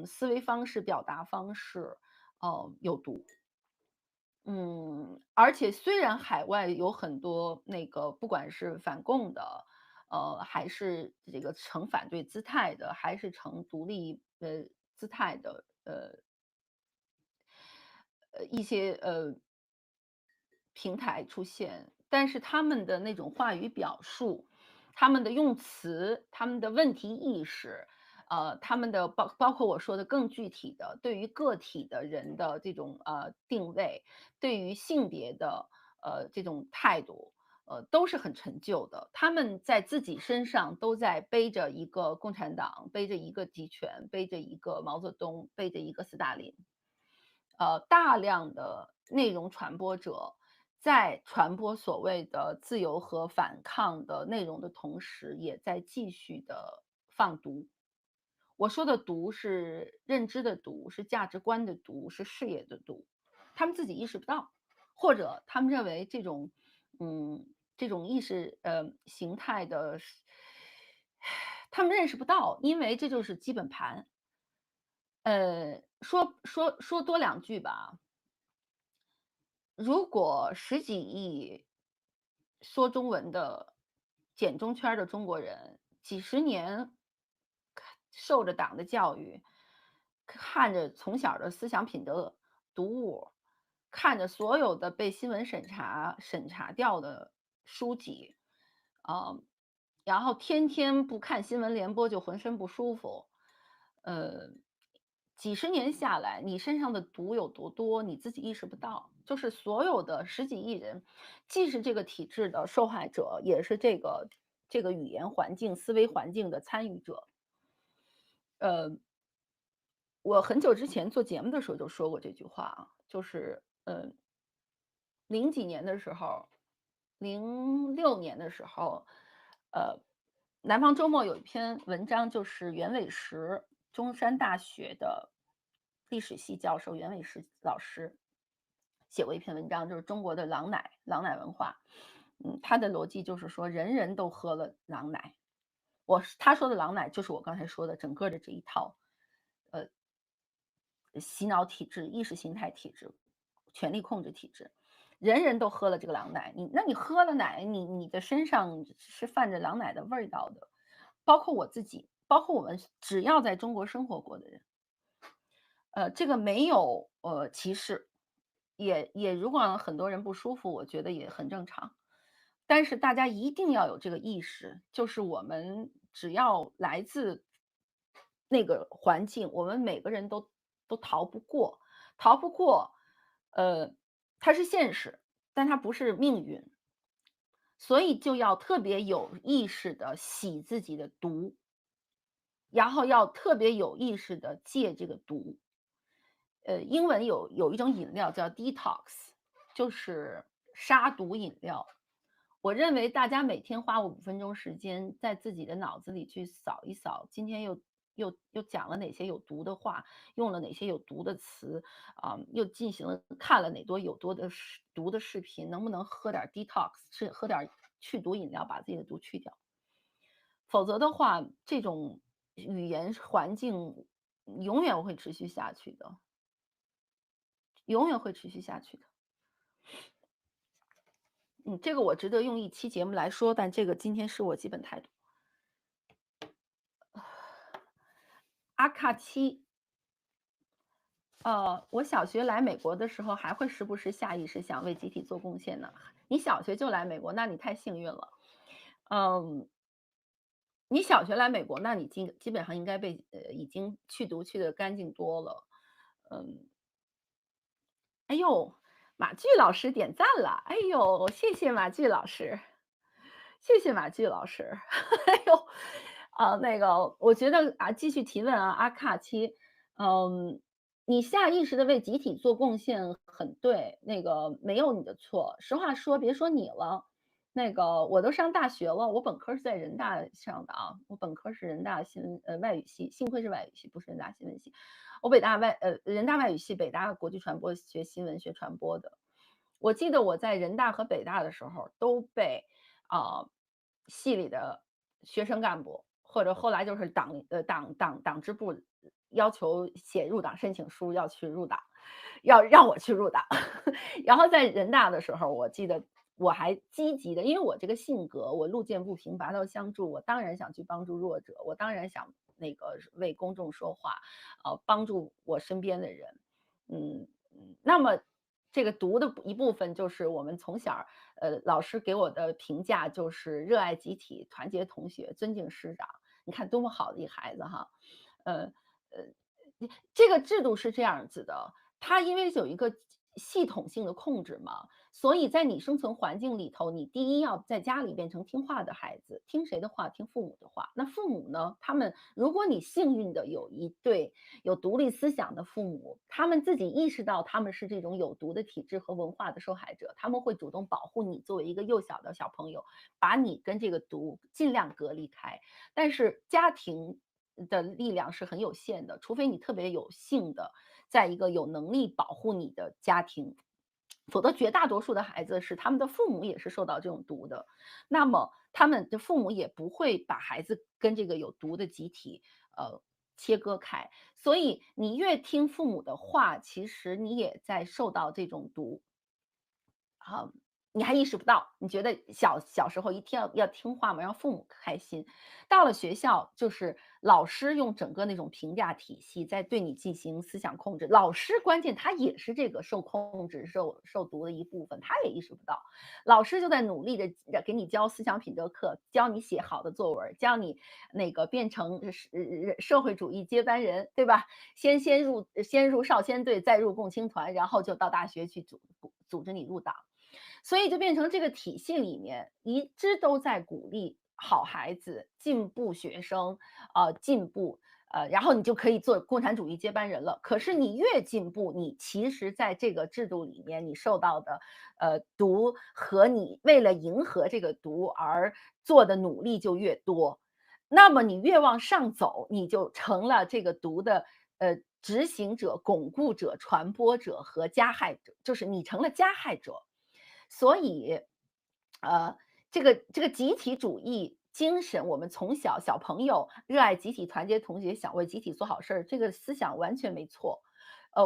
[SPEAKER 1] 思维方式、表达方式，有毒。而且虽然海外有很多那个不管是反共的，还是这个呈反对姿态的，还是呈独立姿态的，一些平台出现，但是他们的那种话语表述，他们的用词，他们的问题意识，他们的包括我说的更具体的，对于个体的人的这种定位，对于性别的这种态度，都是很陈旧的。他们在自己身上都在背着一个共产党，背着一个集权，背着一个毛泽东，背着一个斯大林。大量的内容传播者在传播所谓的自由和反抗的内容的同时，也在继续的放毒。我说的毒是认知的毒，是价值观的毒，是视野的毒。他们自己意识不到，或者他们认为这种意识形态的，他们认识不到，因为这就是基本盘。说多两句吧。如果10几亿说中文的简中圈儿的中国人，几十年受着党的教育，看着从小的思想品德读物，看着所有的被新闻审查掉的书籍，啊、然后天天不看新闻联播就浑身不舒服。呃，几十年下来，你身上的毒有多多，你自己意识不到。就是所有的10几亿人，既是这个体制的受害者，也是这个语言环境、思维环境的参与者。呃，我很久之前做节目的时候就说过这句话啊，就是零几年的时候06年的时候，呃，南方周末有一篇文章，就是袁伟时，中山大学的历史系教授袁伟时老师写过一篇文章，就是中国的狼奶文化。他的逻辑就是说，人人都喝了狼奶。他说的狼奶就是我刚才说的整个的这一套，呃，洗脑体制、意识形态体制、权力控制体制，人人都喝了这个狼奶。你喝了奶，你的身上是泛着狼奶的味道的，包括我自己，包括我们只要在中国生活过的人。这个没有歧视，也如果很多人不舒服，我觉得也很正常。但是大家一定要有这个意识，就是我们只要来自那个环境，我们每个人都逃不过，逃不过。它是现实，但它不是命运，所以就要特别有意识的洗自己的毒，然后要特别有意识的戒这个毒。英文有一种饮料叫 detox，就是杀毒饮料。我认为大家每天花5分钟时间，在自己的脑子里去扫一扫，今天又讲了哪些有毒的话，用了哪些有毒的词，又进行了看了哪多有毒的毒的视频，能不能喝点 detox，喝点去毒饮料，把自己的毒去掉。否则的话，这种语言环境永远会持续下去的，永远会持续下去的。这个我值得用一期节目来说，但这个今天是我基本态度。阿卡七，我小学来美国的时候，还会时不时下意识想为集体做贡献呢。你小学就来美国，那你太幸运了。嗯，你小学来美国，那你基本上应该已经去毒去的干净多了。嗯，哎呦，马剧老师点赞了，哎呦，谢谢马剧老师，谢谢马剧老师，哎呦，那个，我觉得继续提问啊，阿卡七，嗯，你下意识的为集体做贡献很对，那个没有你的错。实话说，别说你了，那个我都上大学了，我本科是在人大上的啊，我本科是人大外语系，幸亏是外语系，不是人大新闻系。我人大外语系，北大国际传播学新闻学传播的。我记得我在人大和北大的时候都被啊、系里的学生干部或者后来就是党支部要求写入党申请书要去入党，要让我去入党。然后在人大的时候，我记得我还积极的，因为我这个性格，我路见不平拔刀相助，我当然想去帮助弱者，我当然想那个为公众说话，帮助我身边的人。那么这个读的一部分就是我们从小老师给我的评价就是热爱集体、团结同学、尊敬师长。你看多么好的一孩子哈，呃呃，这个制度是这样子的，它因为有一个系统性的控制嘛，所以在你生存环境里头，你第一要在家里变成听话的孩子，听谁的话？听父母的话。那父母呢？他们如果你幸运的有一对有独立思想的父母，他们自己意识到他们是这种有毒的体制和文化的受害者，他们会主动保护你作为一个幼小的小朋友，把你跟这个毒尽量隔离开。但是家庭的力量是很有限的，除非你特别有幸的，在一个有能力保护你的家庭，否则绝大多数的孩子是他们的父母也是受到这种毒的，那么他们的父母也不会把孩子跟这个有毒的集体切割开，所以你越听父母的话，其实你也在受到这种毒。好，你还意识不到，你觉得小时候一定要听话嘛，让父母开心。到了学校，就是老师用整个那种评价体系在对你进行思想控制。老师关键他也是这个受控制、受毒的一部分，他也意识不到。老师就在努力的给你教思想品德课，教你写好的作文，教你那个变成社会主义接班人，对吧？先入少先队，再入共青团，然后就到大学去组织你入党。所以就变成这个体系里面一直都在鼓励好孩子、进步学生，进步，然后你就可以做共产主义接班人了。可是你越进步，你其实在这个制度里面，你受到的毒和你为了迎合这个毒而做的努力就越多。那么你越往上走，你就成了这个毒的执行者、巩固者、传播者和加害者，就是你成了加害者。所以，呃，这个集体主义精神，我们从小朋友热爱集体、团结同学，想为集体做好事儿，这个思想完全没错。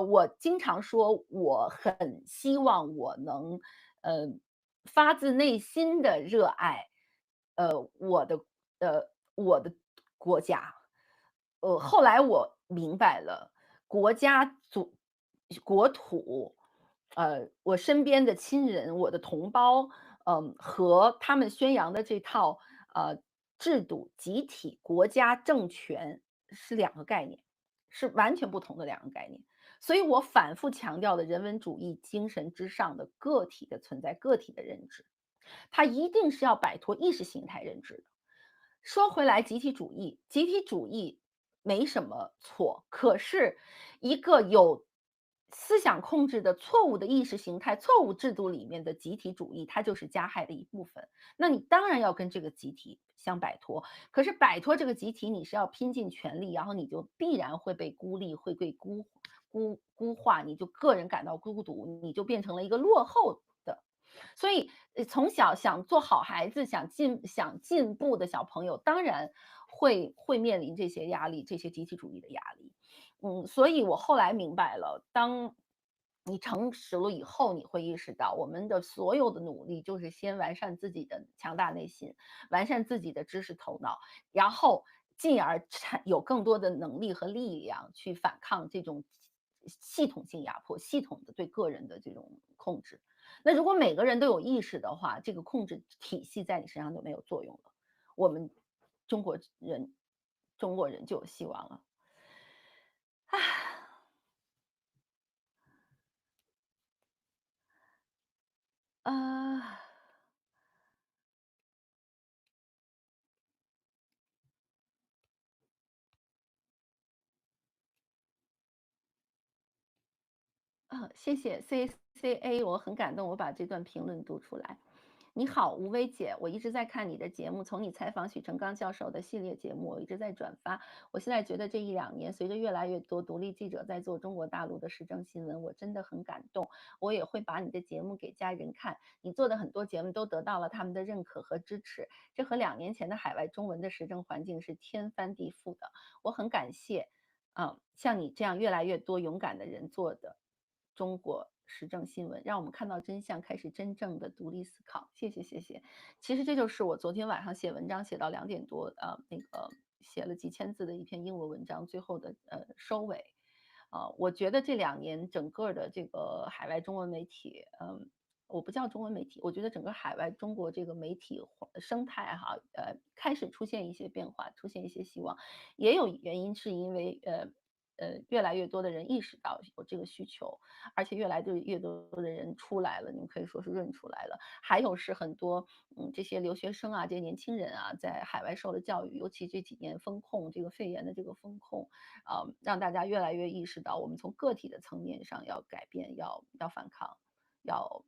[SPEAKER 1] 我经常说，我很希望我能，呃，发自内心的热爱，我的国家。后来我明白了，国家国土，我身边的亲人，我的同胞，和他们宣扬的这套制度、集体、国家、政权是两个概念，是完全不同的两个概念。所以我反复强调的人文主义精神之上的个体的存在、个体的认知，它一定是要摆脱意识形态认知的。说回来，集体主义没什么错，可是一个有思想控制的错误的意识形态、错误制度里面的集体主义，它就是加害的一部分。那你当然要跟这个集体相摆脱，可是摆脱这个集体，你是要拼尽全力，然后你就必然会被孤立，会被孤化，你就个人感到孤独，你就变成了一个落后的。所以，从小想做好孩子、想进步的小朋友，当然会面临这些压力，这些集体主义的压力。所以我后来明白了，当你成熟了以后，你会意识到，我们的所有的努力就是先完善自己的强大内心，完善自己的知识头脑，然后进而有更多的能力和力量去反抗这种系统性压迫、系统的对个人的这种控制。那如果每个人都有意识的话，这个控制体系在你身上就没有作用了。我们中国人中国人就有希望了。唉，呃，谢谢 CCA，我很感动，我把这段评论读出来。你好，吴薇姐，我一直在看你的节目，从你采访许成刚教授的系列节目，我一直在转发。我现在觉得这一两年，随着越来越多独立记者在做中国大陆的时政新闻，我真的很感动。我也会把你的节目给家人看，你做的很多节目都得到了他们的认可和支持，这和2年前的海外中文的时政环境是天翻地覆的。我很感谢像你这样越来越多勇敢的人做的中国时政新闻，让我们看到真相，开始真正的独立思考。谢谢，谢谢。其实这就是我昨天晚上写文章写到2点多，那个写了几千字的一篇英文文章，最后的收尾。我觉得这2年整个的这个海外中文媒体，我不叫中文媒体，我觉得整个海外中国这个媒体生态哈，开始出现一些变化，出现一些希望。也有原因是因为越来越多的人意识到有这个需求，而且越多的人出来了，你们可以说是润出来了。还有是很多这些留学生啊，这些年轻人啊，在海外受了教育，尤其这几年风控这个肺炎的这个风控，让大家越来越意识到，我们从个体的层面上要改变，要反抗，要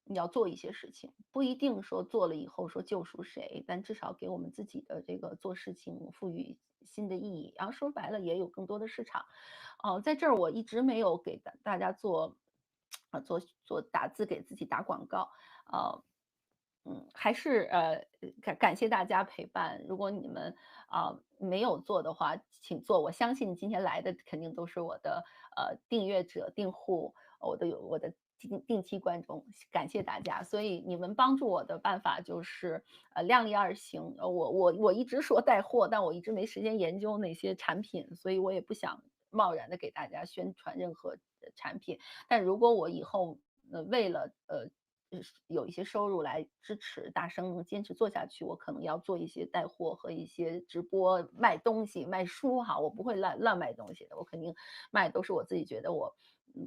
[SPEAKER 1] 要做一些事情，不一定说做了以后说救赎谁，但至少给我们自己的这个做事情赋予新的意义。然后说白了，也有更多的市场。在这儿我一直没有给大家做打字给自己打广告，呃，还是感谢大家陪伴。如果你们没有做的话，请做。我相信今天来的肯定都是我的订阅者、订户，我的定期观众，感谢大家。所以你们帮助我的办法就是量力而行。我一直说带货，但我一直没时间研究那些产品，所以我也不想贸然的给大家宣传任何产品。但如果我以后为了有一些收入来支持大生能坚持做下去，我可能要做一些带货和一些直播卖东西、卖书哈，我不会乱卖东西的，我肯定卖都是我自己觉得我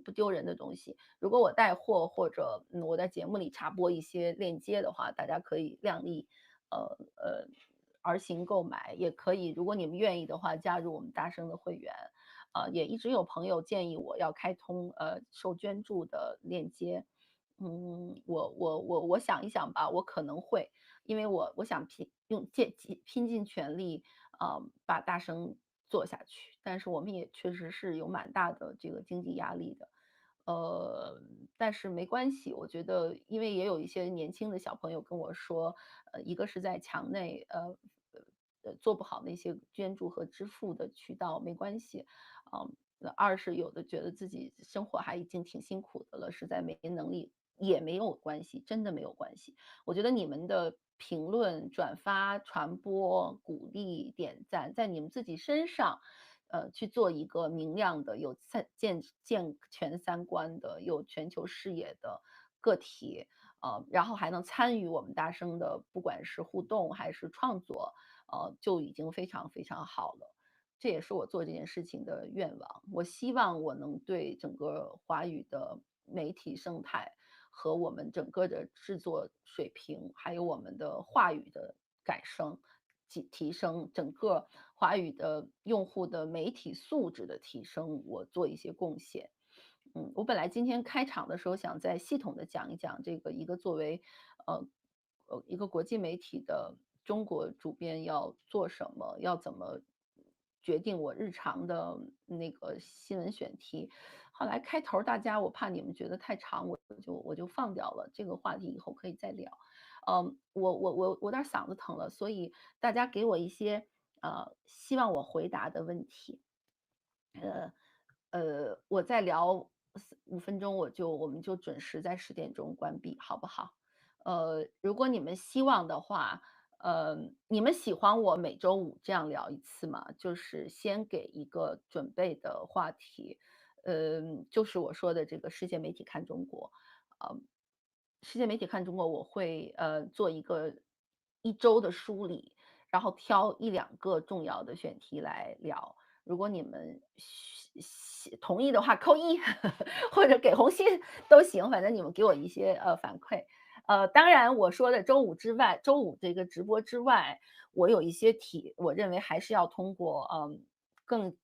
[SPEAKER 1] 不丢人的东西。如果我带货或者我在节目里插播一些链接的话，大家可以量力而行购买，也可以如果你们愿意的话加入我们大生的会员。也一直有朋友建议我要开通受捐助的链接。我想一想吧，我可能会，因为我想拼尽全力，把大生做下去。但是我们也确实是有蛮大的这个经济压力的，呃，但是没关系，我觉得，因为也有一些年轻的小朋友跟我说，一个是在墙内，做不好那些捐助和支付的渠道，没关系，二是有的觉得自己生活还已经挺辛苦的了，实在没能力也没有关系，真的没有关系。我觉得你们的评论、转发、传播、鼓励、点赞，在你们自己身上，去做一个明亮的、有健全三观的、有全球视野的个体，然后还能参与我们大声的，不管是互动还是创作，就已经非常非常好了。这也是我做这件事情的愿望。我希望我能对整个华语的媒体生态和我们整个的制作水平，还有我们的话语的提升，整个华语的用户的媒体素质的提升，我做一些贡献。我本来今天开场的时候想再系统的讲一讲这个一个作为，呃一个国际媒体的中国主编要做什么，要怎么决定我日常的那个新闻选题。后来开头大家我怕你们觉得太长，我就放掉了这个话题，以后可以再聊。我有点嗓子疼了，所以大家给我一些希望我回答的问题。呃我再聊5分钟，我们就准时在10点钟关闭，好不好？如果你们希望的话，你们喜欢我每周五这样聊一次吗？就是先给一个准备的话题，就是我说的这个世界媒体看中国，呃，世界媒体看中国，我会做一周的梳理，然后挑1、2个重要的选题来聊。如果你们同意的话扣一，或者给红心都行，反正你们给我一些反馈。当然我说的周五之外，周五这个直播之外，我有一些我认为还是要通过更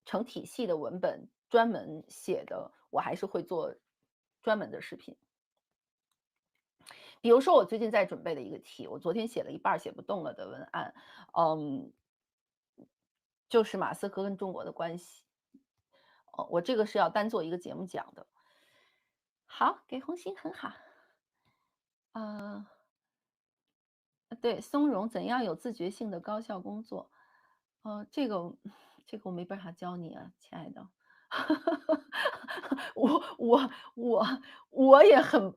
[SPEAKER 1] 成体系的文本专门写的，我还是会做专门的视频。比如说我最近在准备的一个题，我昨天写了一半儿写不动了的文案，嗯，就是马斯克跟中国的关系。我这个是要单做一个节目讲的。好，给红心很好。呃，对，松茸怎样有自觉性的高效工作？这个我没办法教你啊，亲爱的。我我也很，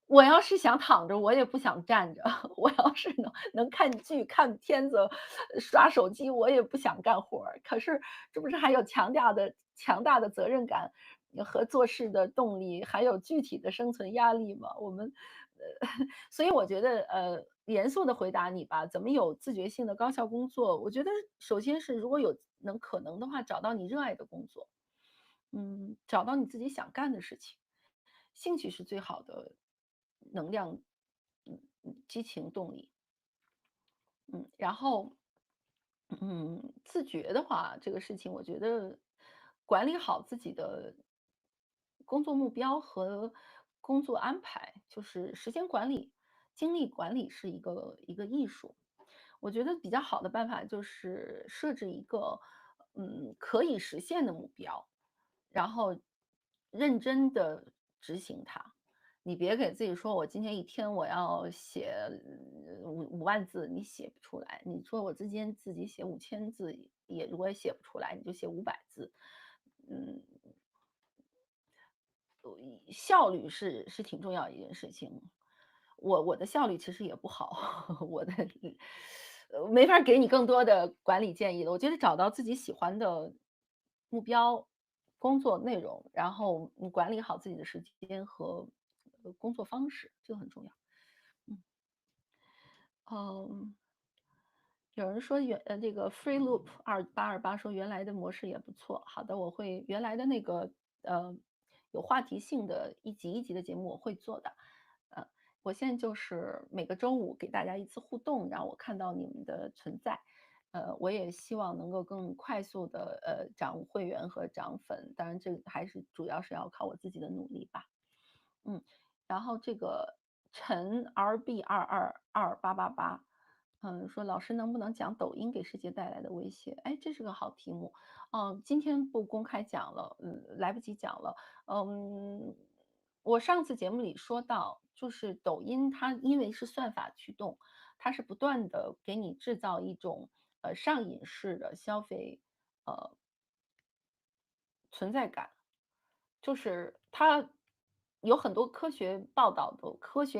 [SPEAKER 1] 我要是想躺着，我也不想站着。我要是能看剧、看片子、刷手机，我也不想干活儿。可是这不是还有强大的责任感和做事的动力，还有具体的生存压力吗？所以我觉得，严肃的回答你吧，怎么有自觉性的高效工作？我觉得首先是如果可能的话，找到你热爱的工作。找到你自己想干的事情，兴趣是最好的能量，激情动力。然后，自觉的话，这个事情我觉得管理好自己的工作目标和工作安排，就是时间管理、精力管理是一个艺术。我觉得比较好的办法就是设置一个可以实现的目标，然后认真的执行它。你别给自己说，我今天一天我要写5万字，你写不出来。你说我今天自己写5000字，我也写不出来，你就写500字。嗯，效率是挺重要的一件事情。我的效率其实也不好，没法儿给你更多的管理建议了。我觉得找到自己喜欢的目标、工作内容，然后你管理好自己的时间和工作方式，这个很重要。嗯，嗯，有人说这个 Free Loop 2828说原来的模式也不错。好的，我会原来的那个呃有话题性的一集一集的节目我会做的。呃，我现在就是每个周五给大家一次互动，让我看到你们的存在。我也希望能够更快速的涨会员和涨粉，当然这个还是主要是要靠我自己的努力吧。嗯，然后这个陈 RB22288，说老师能不能讲抖音给世界带来的威胁？哎，这是个好题目。今天不公开讲了，来不及讲了。嗯，我上次节目里说到，就是抖音它因为是算法驱动，它是不断的给你制造一种上瘾式的消费呃存在感。就是它有很多科学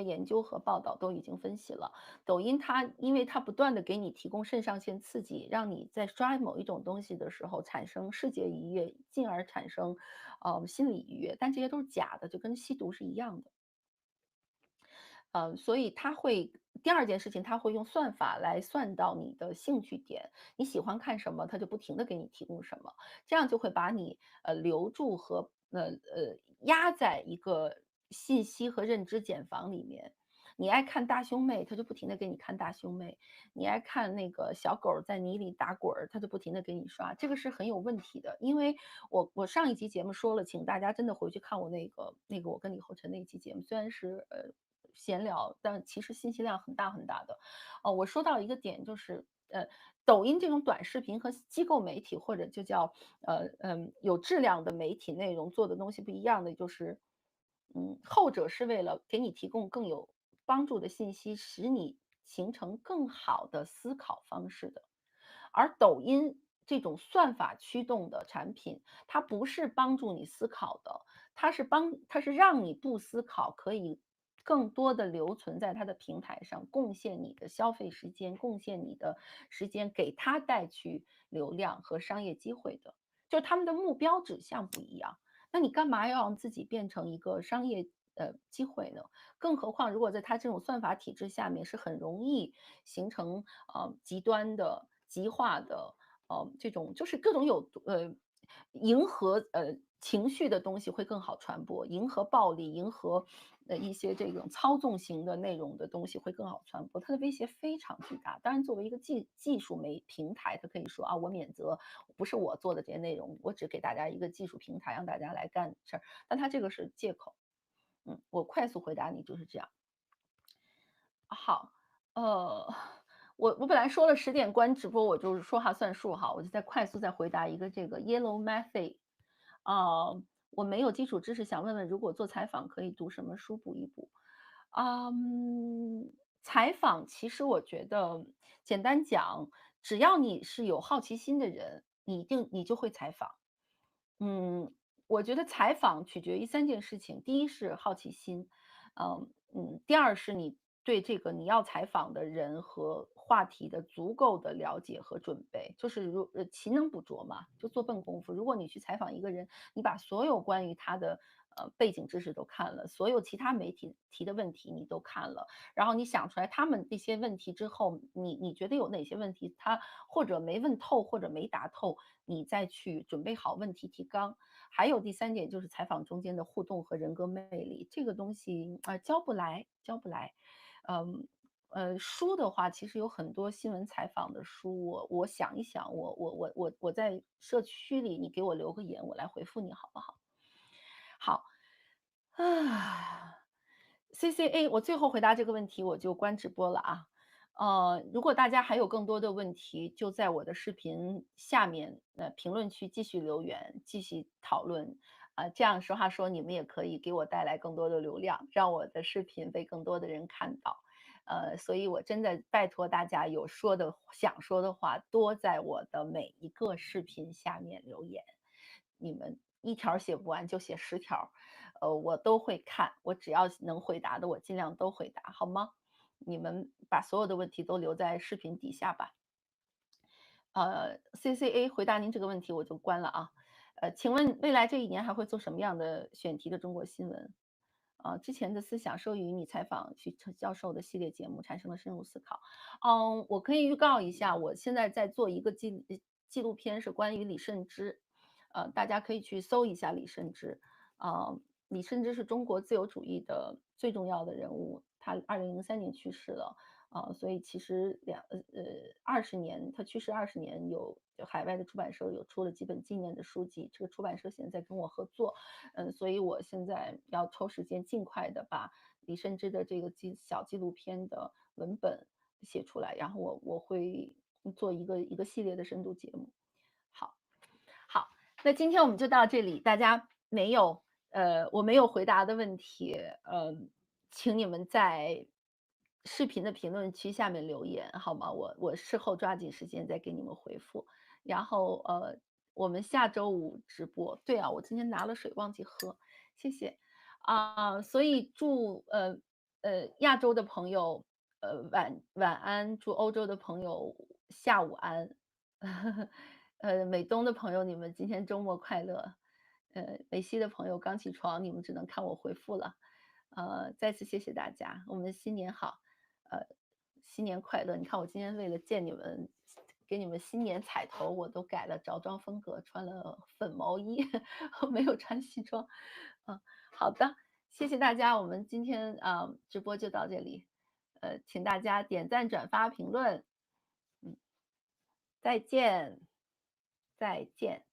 [SPEAKER 1] 研究和报道都已经分析了，抖音它因为它不断的给你提供肾上腺刺激，让你在刷某一种东西的时候产生视觉愉悦，进而产生，心理愉悦，但这些都是假的，就跟吸毒是一样的。所以第二件事情，它会用算法来算到你的兴趣点，你喜欢看什么，它就不停的给你提供什么，这样就会把你，留住和压在一个信息和认知茧房里面。你爱看大胸妹，它就不停的给你看大胸妹；你爱看那个小狗儿在泥里打滚儿，它就不停的给你刷，这个是很有问题的。因为我上一集节目说了，请大家真的回去看我那个我跟李厚辰那一期节目，虽然是，闲聊，但其实信息量很大很大的。我说到一个点就是，抖音这种短视频和机构媒体或者就叫有质量的媒体内容做的东西不一样的就是，后者是为了给你提供更有帮助的信息，使你形成更好的思考方式的。而抖音这种算法驱动的产品，它不是帮助你思考的，它是让你不思考，可以更多的留存在它的平台上，贡献你的消费时间，贡献你的时间，给它带去流量和商业机会的。就他们的目标指向不一样，那你干嘛要让自己变成一个商业机会呢？更何况如果在它这种算法体制下面，是很容易形成极端的、极化的这种就是各种迎合情绪的东西会更好传播，迎合暴力、迎合一些这种操纵型的内容的东西会更好传播，它的威胁非常巨大。当然，作为一个技术平台，它可以说啊，我免责，不是我做的这些内容，我只给大家一个技术平台，让大家来干事儿，但它这个是借口。我快速回答你就是这样。好，呃，我本来说了10点关直播，我就是说话算数哈，我就再快速再回答一个这个 Yellow Method。啊，我没有基础知识，想问问如果做采访可以读什么书补一补？采访其实我觉得简单讲，只要你是有好奇心的人，你就会采访。嗯，我觉得采访取决于3件事情，第一是好奇心，第二是你对这个你要采访的人和话题的足够的了解和准备，就是勤能补拙嘛，就做笨功夫。如果你去采访一个人，你把所有关于他的背景知识都看了，所有其他媒体提的问题你都看了，然后你想出来他们这些问题之后，你觉得有哪些问题他或者没问透或者没答透，你再去准备好问题提纲。还有第3点就是采访中间的互动和人格魅力，这个东西教不来，教不来。嗯。书的话，其实有很多新闻采访的书，我想一想，我在社区里，你给我留个言，我来回复你好不好？好，啊，CCA，我最后回答这个问题，我就关直播了啊。如果大家还有更多的问题，就在我的视频下面评论区继续留言，继续讨论。这样实话说，你们也可以给我带来更多的流量，让我的视频被更多的人看到。所以我真的拜托大家有想说的话，多在我的每一个视频下面留言。你们一条写不完就写10条，我都会看，我只要能回答的，我尽量都回答，好吗？你们把所有的问题都留在视频底下吧。CCA 回答您这个问题我就关了啊。请问未来这一年还会做什么样的选题的中国新闻？之前的思想受益于你采访徐教授的系列节目，产生了深入思考。我可以预告一下，我现在在做一个纪录片，是关于李慎之。大家可以去搜一下李慎之。李慎之是中国自由主义的最重要的人物，他2003年去世了。所以其实20年，他去世20年，就海外的出版社有出了几本纪念的书籍，这个出版社现在跟我合作。所以我现在要抽时间尽快的把李慎之的这个小纪录片的文本写出来，然后我会做一个系列的深度节目。好，好，那今天我们就到这里，大家我没有回答的问题，请你们在视频的评论区下面留言好吗？我事后抓紧时间再给你们回复。然后我们下周五直播。对啊，我今天拿了水忘记喝，谢谢。所以祝亚洲的朋友晚安，祝欧洲的朋友下午安。美东的朋友，你们今天周末快乐。美西的朋友刚起床，你们只能看我回复了。再次谢谢大家，我们新年好。呃，新年快乐！你看我今天为了见你们，给你们新年彩头，我都改了着装风格，穿了粉毛衣，没有穿西装。好的，谢谢大家，我们今天直播就到这里。请大家点赞、转发、评论。再见，再见。